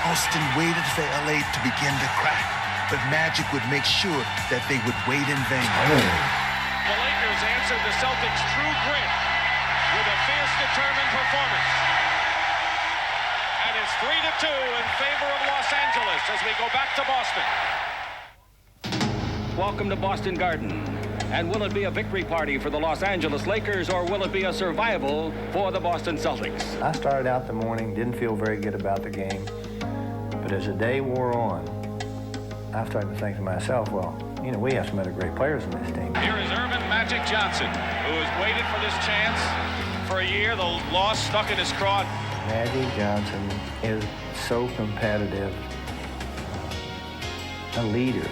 Austin waited for LA to begin to crack, but Magic would make sure that they would wait in vain. The Lakers answered the Celtics' true grit with a fierce, determined performance. And it's 3-2 in favor of Los Angeles as we go back to Boston. Welcome to Boston Garden. And will it be a victory party for the Los Angeles Lakers, or will it be a survival for the Boston Celtics? I started out the morning, didn't feel very good about the game. But as the day wore on, I started to think to myself, well, you know, we have some other great players in this team. Here is Irvin Magic Johnson, who has waited for this chance for a year. The loss stuck in his craw. Magic Johnson is so competitive, a leader.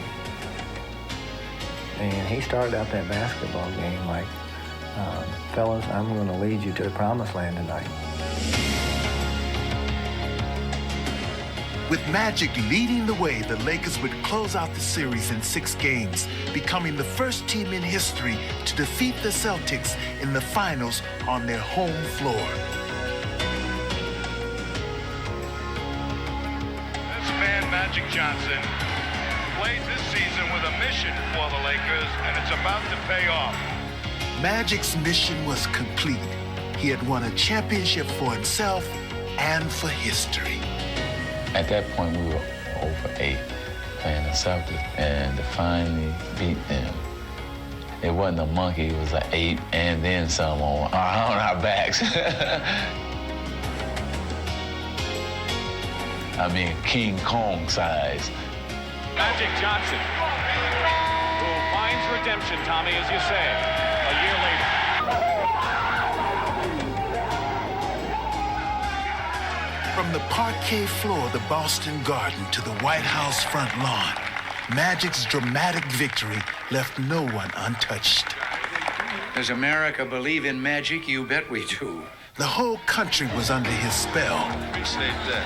And he started out that basketball game like, fellas, I'm going to lead you to the promised land tonight. With Magic leading the way, the Lakers would close out the series in 6 games, becoming the first team in history to defeat the Celtics in the finals on their home floor. This man, Magic Johnson, played this season with a mission for the Lakers, and it's about to pay off. Magic's mission was complete. He had won a championship for himself and for history. At that point, we were 0-8 playing the Celtics, and to finally beat them, it wasn't a monkey, it was an 8 and then some on our backs. I mean, King Kong size. Magic Johnson, who finds redemption, Tommy, as you say, a year later. From the parquet floor of the Boston Garden to the White House front lawn, Magic's dramatic victory left no one untouched. Does America believe in magic? You bet we do. The whole country was under his spell. Appreciate that.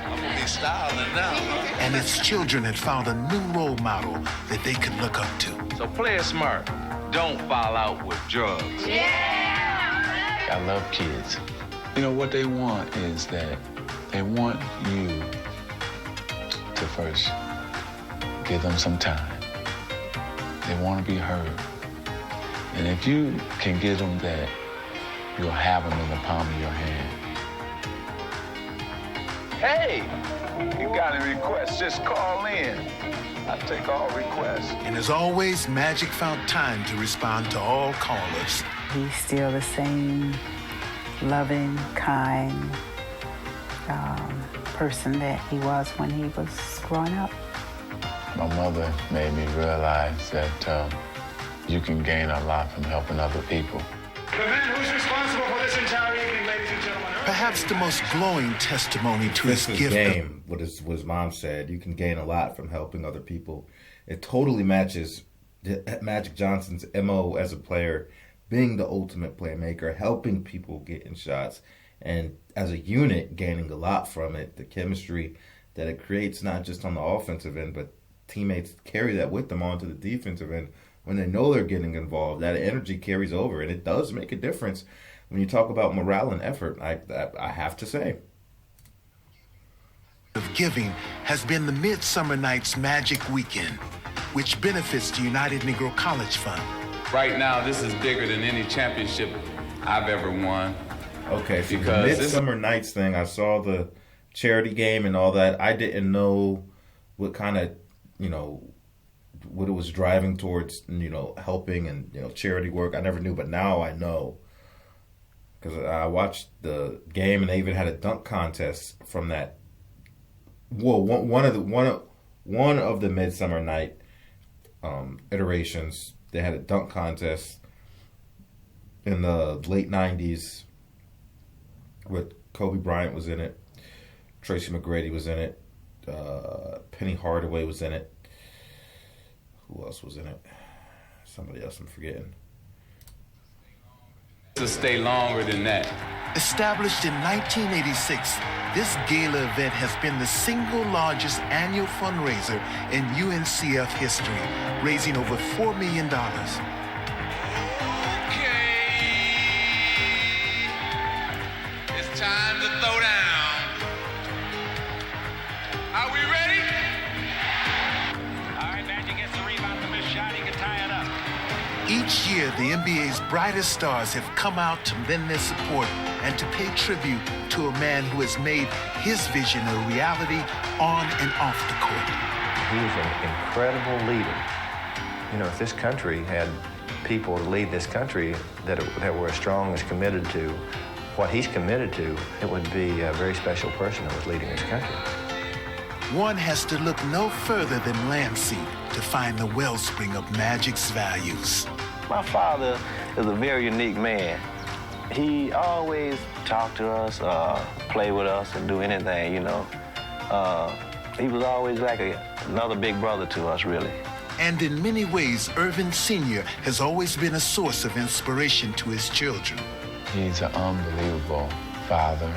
I'm gonna be styling now, huh? And its children had found a new role model that they could look up to. So play it smart. Don't fall out with drugs. I love kids. You know, what they want is that they want you to first give them some time. They want to be heard. And if you can give them that, you'll have them in the palm of your hand. Hey, you got any requests? Just call in. I take all requests. And as always, Magic found time to respond to all callers. He's still the same loving, kind person that he was when he was growing up. My mother made me realize that you can gain a lot from helping other people. The man who's responsible for this entire evening, ladies and gentlemen. Perhaps the most glowing testimony to his gift. Game, what his mom said, you can gain a lot from helping other people. It totally matches Magic Johnson's MO as a player, being the ultimate playmaker, helping people get in shots, and as a unit, gaining a lot from it. The chemistry that it creates, not just on the offensive end, but teammates carry that with them onto the defensive end. When they know they're getting involved, that energy carries over, and it does make a difference when you talk about morale and effort. I have to say. Of giving has been the Midsummer Night's Magic Weekend, which benefits the United Negro College Fund. Right now, this is bigger than any championship I've ever won. Okay, so the Midsummer Nights thing, I saw the charity game and all that. I didn't know what kind of, what it was driving towards, helping and, charity work. I never knew, but now I know. Because I watched the game and they even had a dunk contest from that. Well, one of the Midsummer Night iterations. They had a dunk contest in the late 90s with Kobe Bryant was in it. Tracy McGrady was in it. Penny Hardaway was in it. Who else was in it? Somebody else I'm forgetting. To stay longer than that. Established in 1986, this gala event has been the single largest annual fundraiser in UNCF history, raising over $4 million. It's time to throw down. Are we ready? All right, Magic gets the rebound from his shot. He can tie it up. Each year, the NBA's brightest stars have come out to lend their support and to pay tribute to a man who has made his vision a reality on and off the court. He was an incredible leader. If this country had people to lead this country that were as strong as committed to what he's committed to, it would be a very special person that was leading this country. One has to look no further than Lansing to find the wellspring of Magic's values. My father is a very unique man. He always talked to us, play with us, and do anything, He was always like another big brother to us, really. And in many ways, Irvin Sr. has always been a source of inspiration to his children. He's an unbelievable father,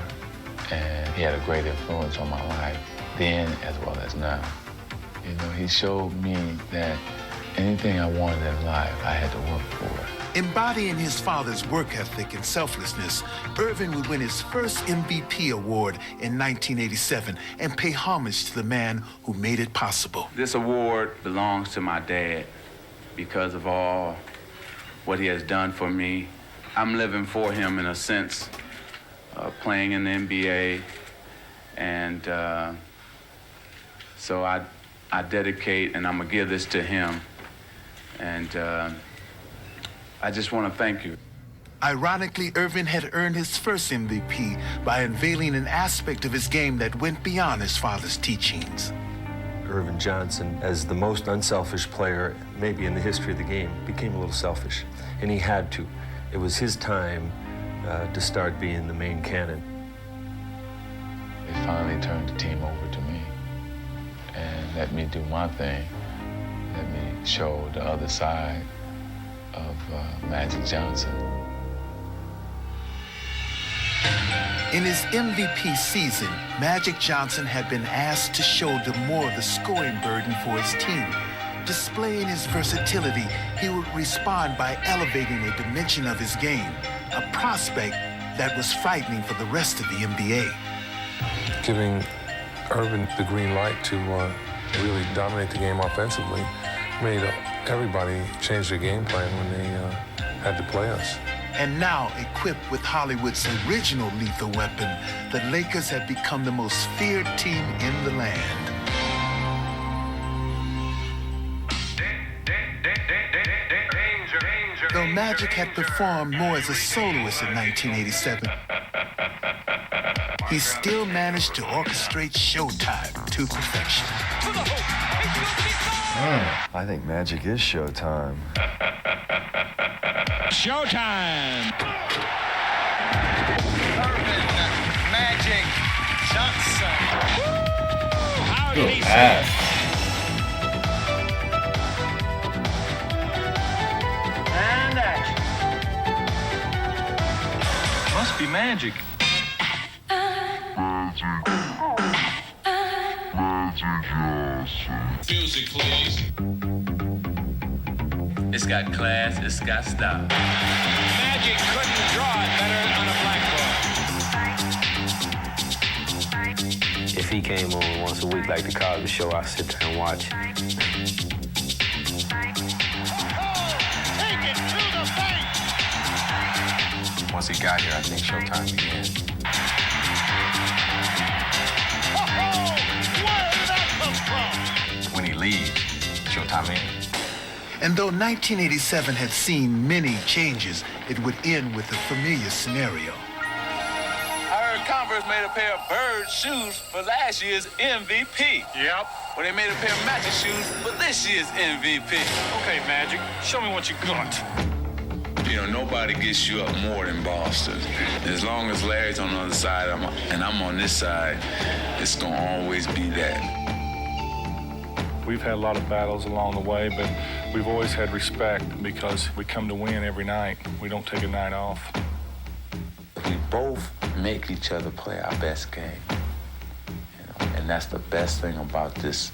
and he had a great influence on my life, then as well as now. He showed me that anything I wanted in life, I had to work for it. Embodying his father's work ethic and selflessness, Irvin would win his first MVP award in 1987 and pay homage to the man who made it possible. This award belongs to my dad because of all what he has done for me. I'm living for him in a sense, playing in the NBA, and so I dedicate, and I'm gonna give this to him, and I just want to thank you. Ironically, Irvin had earned his first MVP by unveiling an aspect of his game that went beyond his father's teachings. Irvin Johnson, as the most unselfish player maybe in the history of the game, became a little selfish, and he had to. It was his time to start being the main cannon. They finally turned the team over to me and let me do my thing. Let me show the other side of Magic Johnson. In his MVP season, Magic Johnson had been asked to shoulder more of the scoring burden for his team. Displaying his versatility, he would respond by elevating a dimension of his game, a prospect that was frightening for the rest of the NBA. Giving Irvin the green light to really dominate the game offensively made everybody change their game plan when they had to play us. And now, equipped with Hollywood's original lethal weapon, the Lakers had become the most feared team in the land. Though Magic had performed more as a soloist in 1987, he still managed to orchestrate Showtime to perfection. I think Magic is Showtime. Showtime! Irvin Magic Johnson. How Good did he pass. And action. Must be magic. Music, please. It's got class, it's got style. Magic couldn't draw it better on a blackboard. If he came on once a week like the Cosby Show, I'd sit there and watch. Take it to the bank. Once he got here, I think Showtime began. Where did that come from? When he leaves, Showtime ends. And though 1987 had seen many changes, it would end with a familiar scenario. I heard Converse made a pair of Bird shoes for last year's MVP. Yep. Well, they made a pair of Magic shoes for this year's MVP. Okay, Magic, show me what you got. You know, nobody gets you up more than Boston. As long as Larry's on the other side and I'm on this side, it's going to always be that. We've had a lot of battles along the way, but we've always had respect because we come to win every night. We don't take a night off. We both make each other play our best game. You know, and that's the best thing about this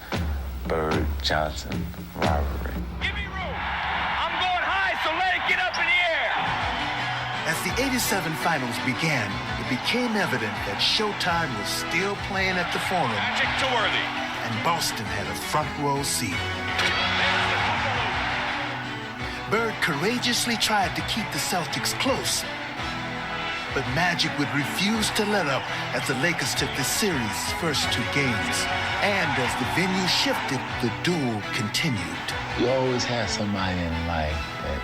Bird-Johnson rivalry. Give me room. I'm going high, so let it get up in the air. As the 87 finals began, it became evident that Showtime was still playing at the Forum, Magic to Worthy. and Boston had a front row seat. Bird courageously tried to keep the Celtics close, but Magic would refuse to let up as the Lakers took the series' first two games. And as the venue shifted, the duel continued. You always have somebody in life that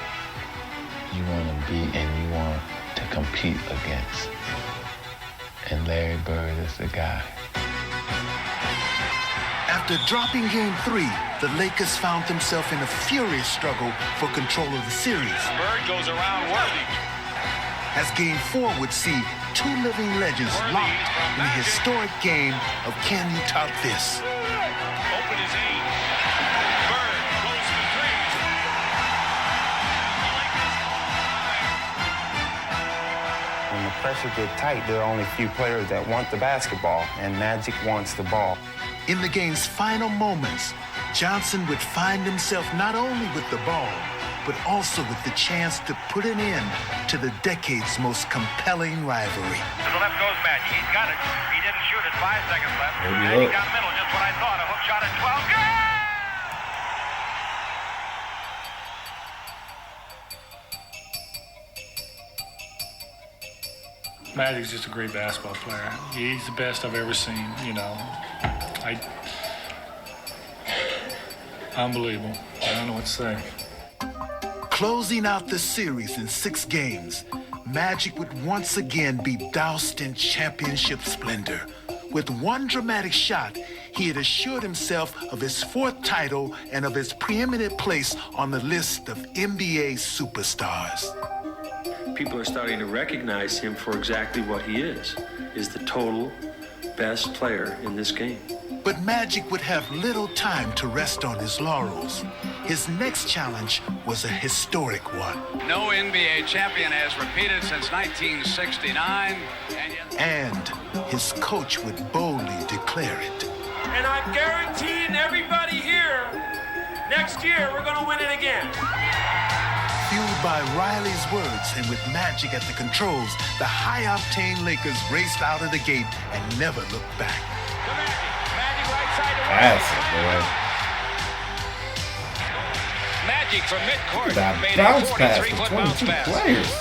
you want to be and you want to compete against. And Larry Bird is the guy. After dropping Game 3, the Lakers found themselves in a furious struggle for control of the series. Bird goes around Worthy. As Game 4 would see two living legends locked in the historic game of Can You Top This? Open his aim. Bird goes for three. When the pressure gets tight, there are only a few players that want the basketball, and Magic wants the ball. In the game's final moments, Johnson would find himself not only with the ball, but also with the chance to put an end to the decade's most compelling rivalry. To the left goes Magic. He's got it. He didn't shoot it. 5 seconds left. Magic down the middle, just what I thought. A hook shot at 12. Good! Magic's just a great basketball player. He's the best I've ever seen, you know. Unbelievable. I don't know what to say. Closing out the series in 6 games, Magic would once again be doused in championship splendor. With one dramatic shot, he had assured himself of his 4th title and of his preeminent place on the list of NBA superstars. People are starting to recognize him for exactly what he is the total best player in this game. But Magic would have little time to rest on his laurels. His next challenge was a historic one. No NBA champion has repeated since 1969. And his coach would boldly declare it. And I'm guaranteeing everybody here, next year we're going to win it again. Fueled by Riley's words and with Magic at the controls, the high-octane Lakers raced out of the gate and never looked back. Magic from midcourt That made bounce a pass 43-foot for bounce 22 pass. players.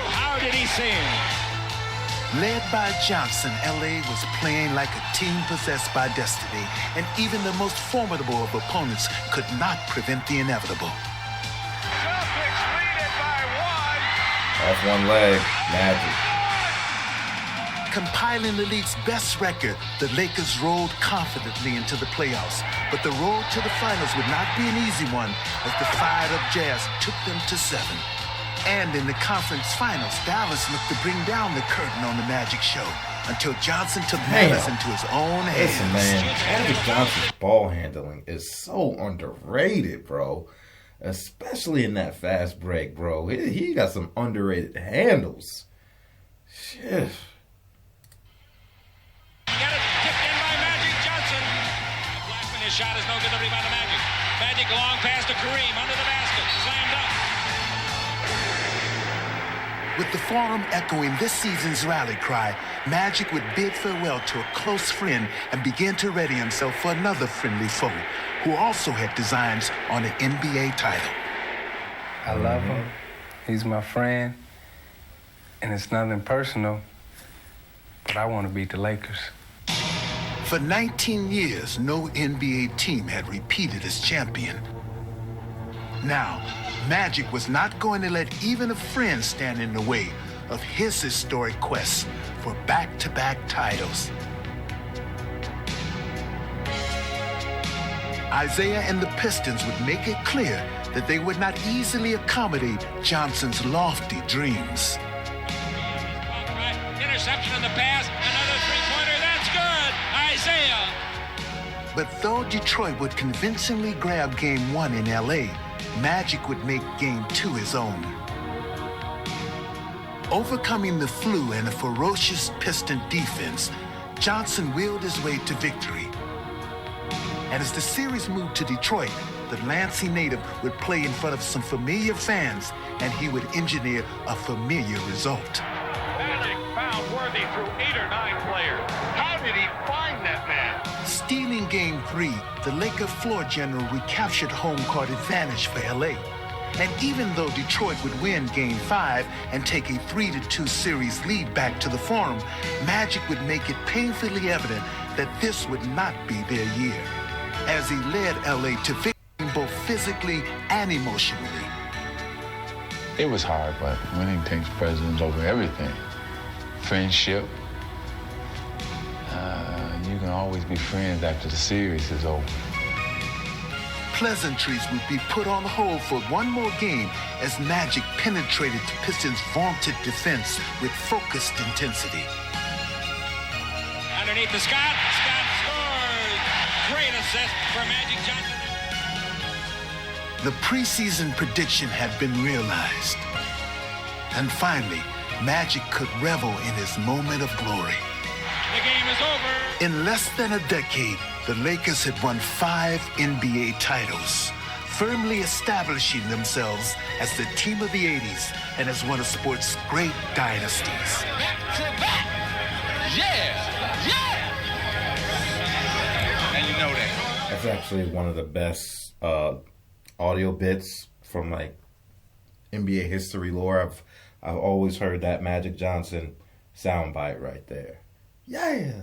How did he see him? Led by Johnson, LA was playing like a team possessed by destiny, and even the most formidable of opponents could not prevent the inevitable. Celtics lead it by 1. Off one leg, Magic. Compiling the league's best record, the Lakers rolled confidently into the playoffs. But the road to the finals would not be an easy one as the fired-up Jazz took them to 7. And in the conference finals, Dallas looked to bring down the curtain on the Magic show until Johnson took matters into his own hands. Listen, man, Magic Johnson's ball handling is so underrated, bro. Especially in that fast break, bro. He got some underrated handles. Shit. His shot is no good. The rebound to Magic. Magic long pass to Kareem under the basket. Slam dunk. With the forum echoing this season's rally cry, Magic would bid farewell to a close friend and begin to ready himself for another friendly foe, who also had designs on an NBA title. I love him. He's my friend. And it's nothing personal, but I want to beat the Lakers. For 19 years, no NBA team had repeated as champion. Now, Magic was not going to let even a friend stand in the way of his historic quest for back-to-back titles. Isaiah and the Pistons would make it clear that they would not easily accommodate Johnson's lofty dreams. Interception in the pass. Another three-pointer. That's good. Isaiah. But though Detroit would convincingly grab Game 1 in LA, Magic would make Game 2 his own. Overcoming the flu and a ferocious Piston defense, Johnson willed his way to victory. And as the series moved to Detroit, the Lansing native would play in front of some familiar fans, and he would engineer a familiar result. Magic found Worthy through 8 or 9 players. How did he find that man? Stealing Game 3, the Laker floor general recaptured home court advantage for LA. And even though Detroit would win Game 5 and take a 3-2 series lead back to the Forum, Magic would make it painfully evident that this would not be their year, as he led LA to victory both physically and emotionally. It was hard, but winning takes precedence over everything. Friendship. You can always be friends after the series is over. Pleasantries would be put on hold for one more game as Magic penetrated the Pistons' vaunted defense with focused intensity. Underneath the Scott. Scott scores. Great assist for Magic Johnson. The preseason prediction had been realized. And finally, Magic could revel in his moment of glory. The game is over. In less than a decade, the Lakers had won 5 NBA titles, firmly establishing themselves as the team of the 80s and as one of sports' great dynasties. Back to back. Yeah. Yeah. And you know that. That's actually one of the best audio bits from like NBA history lore. I've always heard that Magic Johnson soundbite right there. Yeah.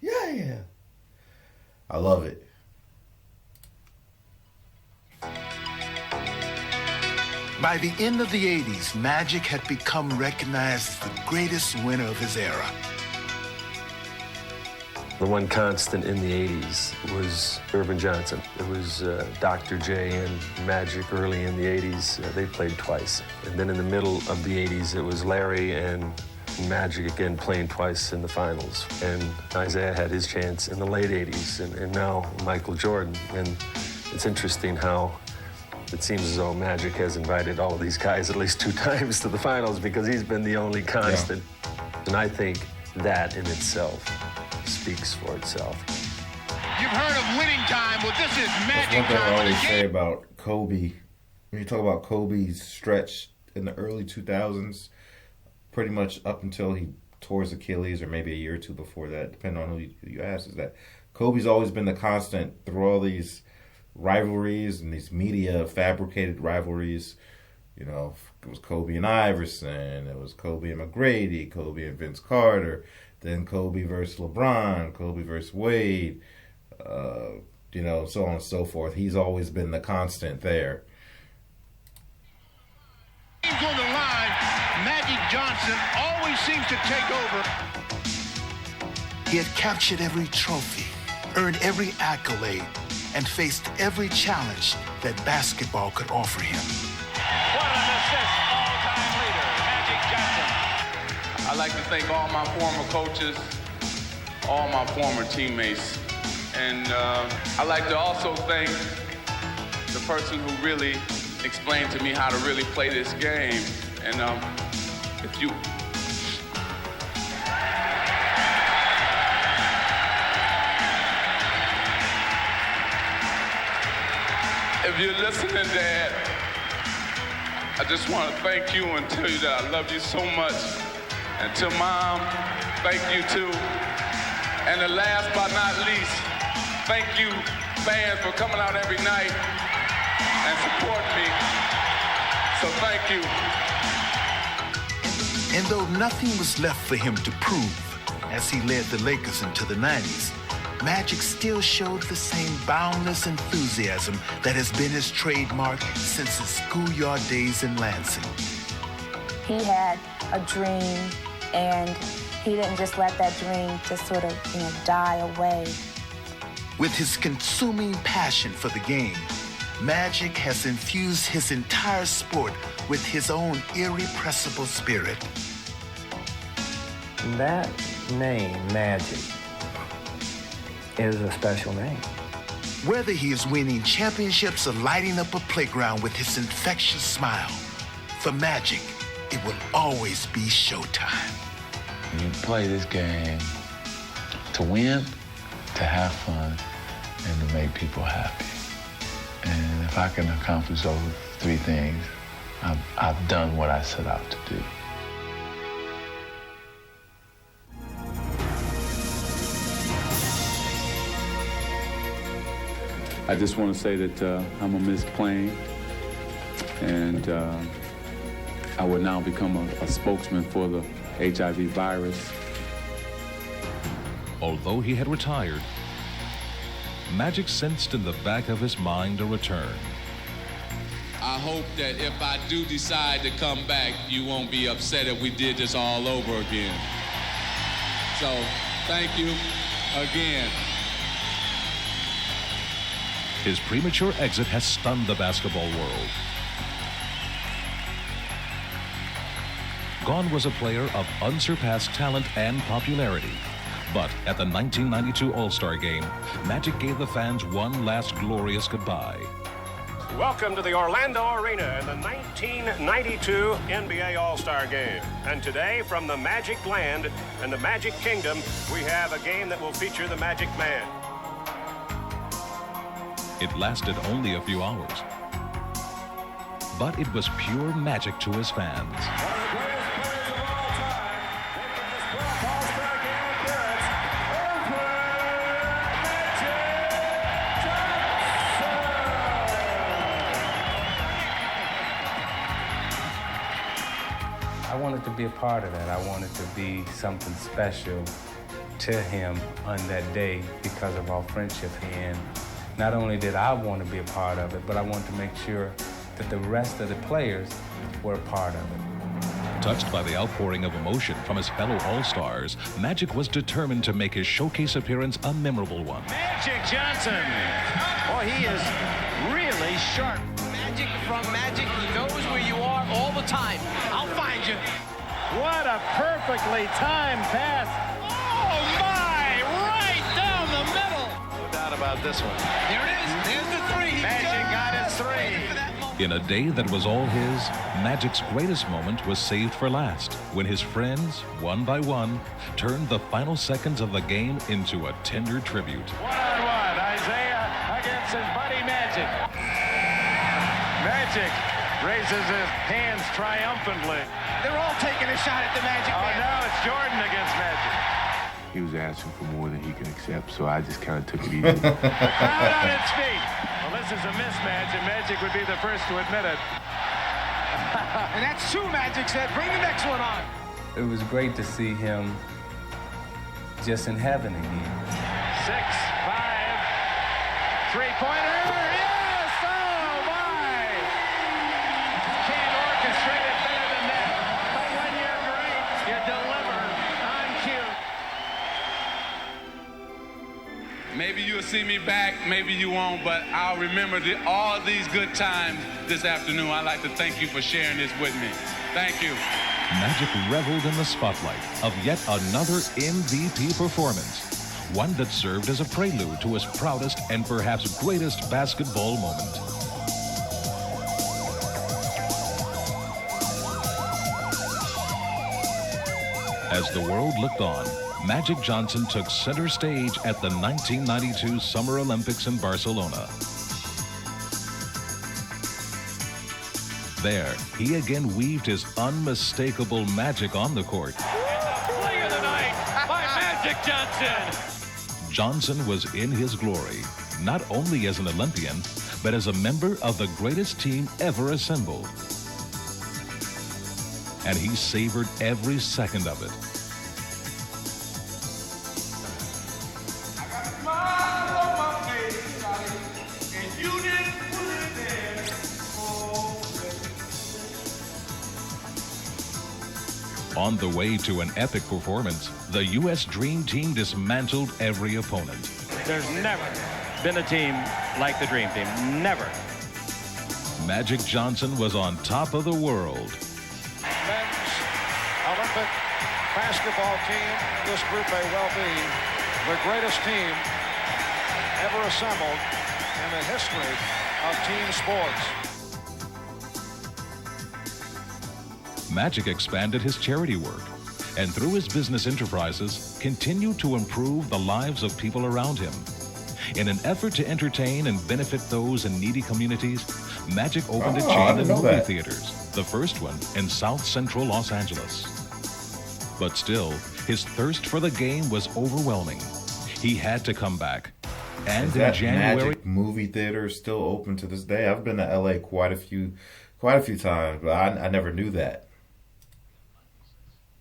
Yeah. I love it. By the end of the 80s, Magic had become recognized as the greatest winner of his era. The one constant in the 80s was Irvin Johnson. It was Dr. J and Magic early in the 80s. They played twice. And then in the middle of the 80s, it was Larry and Magic again playing twice in the finals. And Isaiah had his chance in the late 80s, and now Michael Jordan. And it's interesting how it seems as though Magic has invited all of these guys at least 2 times to the finals because he's been the only constant. Yeah. And I think that in itself speaks for itself. You've heard of winning time. Well, this is Magic That's one thing time. I always say about Kobe. When you talk about Kobe's stretch in the early 2000s, pretty much up until he tore his Achilles, or maybe a year or two before that, depending on who you ask, is that Kobe's always been the constant through all these rivalries and these media fabricated rivalries. You know, it was Kobe and Iverson, it was Kobe and McGrady, Kobe and Vince Carter, then Kobe versus LeBron, Kobe versus Wade, you know, so on and so forth. He's always been the constant there. Teams on the line, Magic Johnson always seems to take over. He had captured every trophy, earned every accolade, and faced every challenge that basketball could offer him. What an assist, all-time leader, Magic Johnson. I'd like to thank all my former coaches, all my former teammates, and I'd like to also thank the person who really explained to me how to really play this game. And if you're listening, Dad, I just want to thank you and tell you that I love you so much. And to Mom, thank you too. And the last but not least, thank you, fans, for coming out every night and supporting me. So thank you. And though nothing was left for him to prove as he led the Lakers into the 90s, Magic still showed the same boundless enthusiasm that has been his trademark since his schoolyard days in Lansing. He had a dream, and he didn't just let that dream just sort of, die away. With his consuming passion for the game, Magic has infused his entire sport with his own irrepressible spirit. That name, Magic, is a special name. Whether he is winning championships or lighting up a playground with his infectious smile, for Magic, it will always be showtime. You play this game to win, to have fun, and to make people happy. And if I can accomplish those 3 things, I've done what I set out to do. I just want to say that I'm going to miss playing, and I will now become a spokesman for the HIV virus. Although he had retired, Magic sensed in the back of his mind a return. I hope that if I do decide to come back, you won't be upset if we did this all over again. So, thank you again. His premature exit has stunned the basketball world. Gone was a player of unsurpassed talent and popularity. But at the 1992 All-Star Game, Magic gave the fans one last glorious goodbye. Welcome to the Orlando Arena in the 1992 NBA All-Star Game. And today, from the Magic Land and the Magic Kingdom, we have a game that will feature the Magic Man. It lasted only a few hours, but it was pure magic to his fans. I wanted to be a part of that. I wanted to be something special to him on that day because of our friendship. And not only did I want to be a part of it, but I wanted to make sure that the rest of the players were a part of it. Touched by the outpouring of emotion from his fellow All-Stars, Magic was determined to make his showcase appearance a memorable one. Magic Johnson. Boy, he is really sharp. Magic from Magic. He knows where you are all the time. I'll find you. What a perfectly timed pass. Oh, my! Right down the middle. No doubt about this one. There it is. There's the three. Magic got his three. In a day that was all his, Magic's greatest moment was saved for last, when his friends, one by one, turned the final seconds of the game into a tender tribute. One-on-one, Isaiah against his buddy Magic. Magic raises his hands triumphantly. They're all taking a shot at the Magic Man. Oh, now it's Jordan against Magic. He was asking for more than he could accept, so I just kind of took it easy. Crowd on its feet. Well, this is a mismatch, and Magic would be the first to admit it. And that's two Magic said. Bring the next one on. It was great to see him just in heaven again. 6-5. Three-pointer. Yes! Oh, my! Can't orchestrate it better than that. But when you're great, you deliver on cue. Maybe you'll see me back, maybe you won't, but I'll remember all these good times this afternoon. I'd like to thank you for sharing this with me. Thank you. Magic reveled in the spotlight of yet another MVP performance, one that served as a prelude to his proudest and perhaps greatest basketball moment. As the world looked on, Magic Johnson took center stage at the 1992 Summer Olympics in Barcelona. There, he again weaved his unmistakable magic on the court. Play of the night by Magic Johnson. Johnson was in his glory, not only as an Olympian, but as a member of the greatest team ever assembled. And he savored every second of it. On the way to an epic performance, the U.S. Dream Team dismantled every opponent. There's never been a team like the Dream Team. Never. Magic Johnson was on top of the world. Men's Olympic basketball team, this group may well be the greatest team ever assembled in the history of team sports. Magic expanded his charity work, and through his business enterprises, continued to improve the lives of people around him. In an effort to entertain and benefit those in needy communities, Magic opened a chain of movie theaters, the first one in South Central Los Angeles. But still, his thirst for the game was overwhelming. He had to come back. And in January, Magic movie theater is still open to this day. I've been to LA quite a few times, but I never knew that.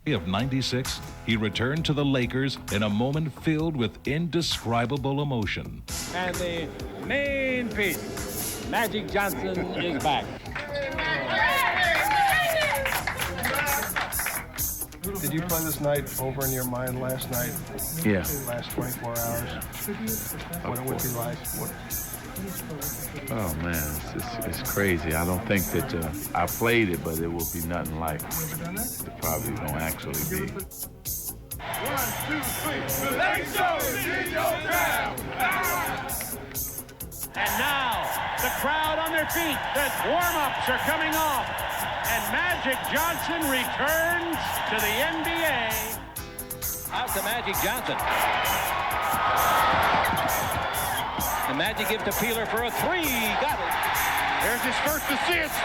Of 96, he returned to the Lakers in a moment filled with indescribable emotion. And the main piece, Magic Johnson is back. Did you play this night over in your mind last night? Yeah. Last 24 hours? What it would be like? Oh man, it's crazy. I don't think that I played it, but it will be nothing like it probably gonna actually be. 1, 2, 3, let's go! And now, the crowd on their feet. The warm-ups are coming off. And Magic Johnson returns to the NBA. Out to Magic Johnson. The Magic gives to Peeler for a three. Got it. There's his first assist.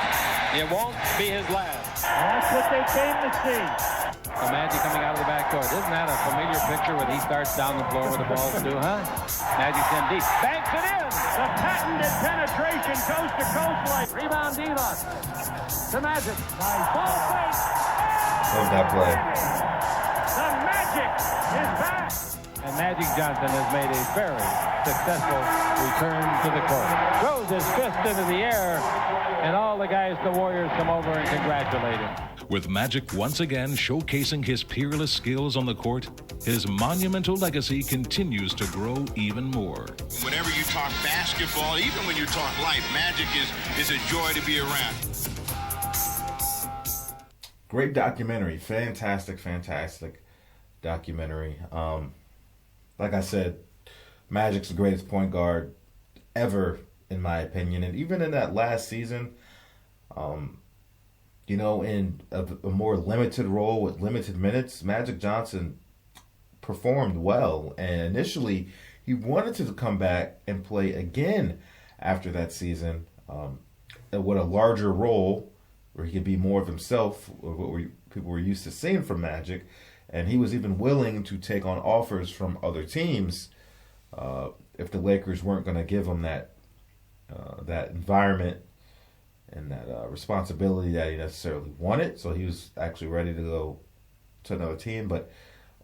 It won't be his last. That's what they came to see. The Magic coming out of the backcourt. Isn't that a familiar picture when he starts down the floor with the ball too, huh? Magic's in deep. Banks it in. The patented penetration coast to coast like. Rebound D-Lock. To Magic. Nice. Ball fake. Love that play. The Magic is back. And Magic Johnson has made a very successful return to the court. Throws his fist into the air, and all the guys, the Warriors, come over and congratulate him. With Magic once again showcasing his peerless skills on the court, his monumental legacy continues to grow even more. Whenever you talk basketball, even when you talk life, Magic is a joy to be around. Great documentary. Fantastic documentary. Like I said, Magic's the greatest point guard ever, in my opinion. And even in that last season, in a more limited role with limited minutes, Magic Johnson performed well. And initially, he wanted to come back and play again after that season with a larger role where he could be more of himself, what people were used to seeing from Magic. And he was even willing to take on offers from other teams if the Lakers weren't going to give him that environment and that responsibility that he necessarily wanted. So he was actually ready to go to another team. But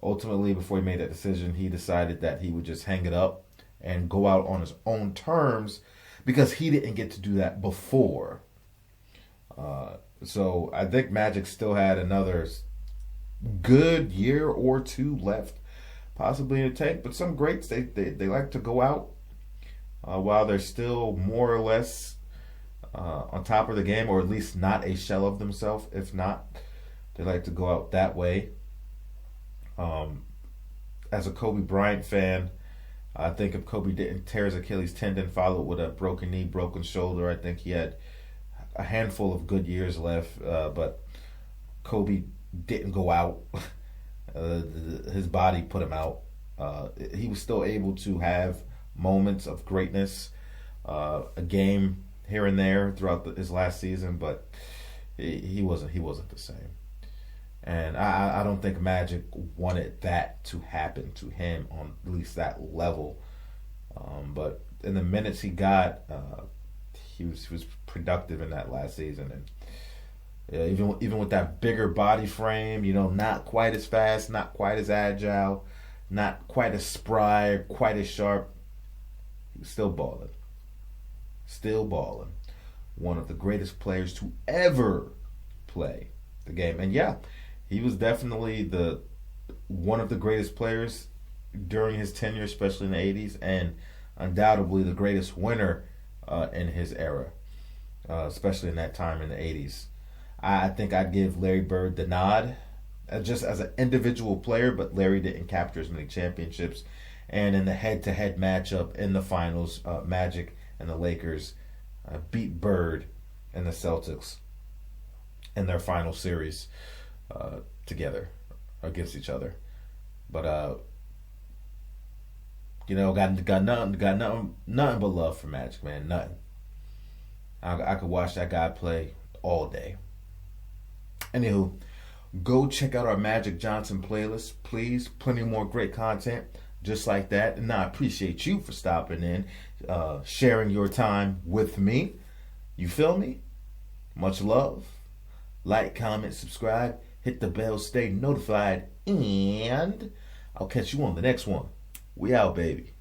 ultimately, before he made that decision, he decided that he would just hang it up and go out on his own terms because he didn't get to do that before. So I think Magic still had another good year or two left, possibly in the tank. But some greats, they like to go out while they're still more or less on top of the game, or at least not a shell of themselves. If not, they like to go out that way. As a Kobe Bryant fan, I think if Kobe didn't tear his Achilles tendon, followed with a broken knee, broken shoulder, I think he had a handful of good years left. But Kobe didn't go out. His body put him out. He was still able to have moments of greatness, a game here and there throughout his last season, but he wasn't the same. And I don't think Magic wanted that to happen to him on at least that level. But in the minutes he got, he was productive in that last season. And even with that bigger body frame, not quite as fast, not quite as agile, not quite as spry, quite as sharp, he was still balling. Still balling. One of the greatest players to ever play the game. And yeah, he was definitely one of the greatest players during his tenure, especially in the 80s, and undoubtedly the greatest winner in his era, especially in that time in the 80s. I think I'd give Larry Bird the nod just as an individual player, but Larry didn't capture as many championships. And in the head-to-head matchup in the finals, Magic and the Lakers beat Bird and the Celtics in their final series together against each other. But got nothing but love for Magic, man. Nothing. I could watch that guy play all day. Anywho, go check out our Magic Johnson playlist, please. Plenty more great content just like that. And I appreciate you for stopping in, sharing your time with me. You feel me? Much love. Like, comment, subscribe, hit the bell, stay notified, and I'll catch you on the next one. We out, baby.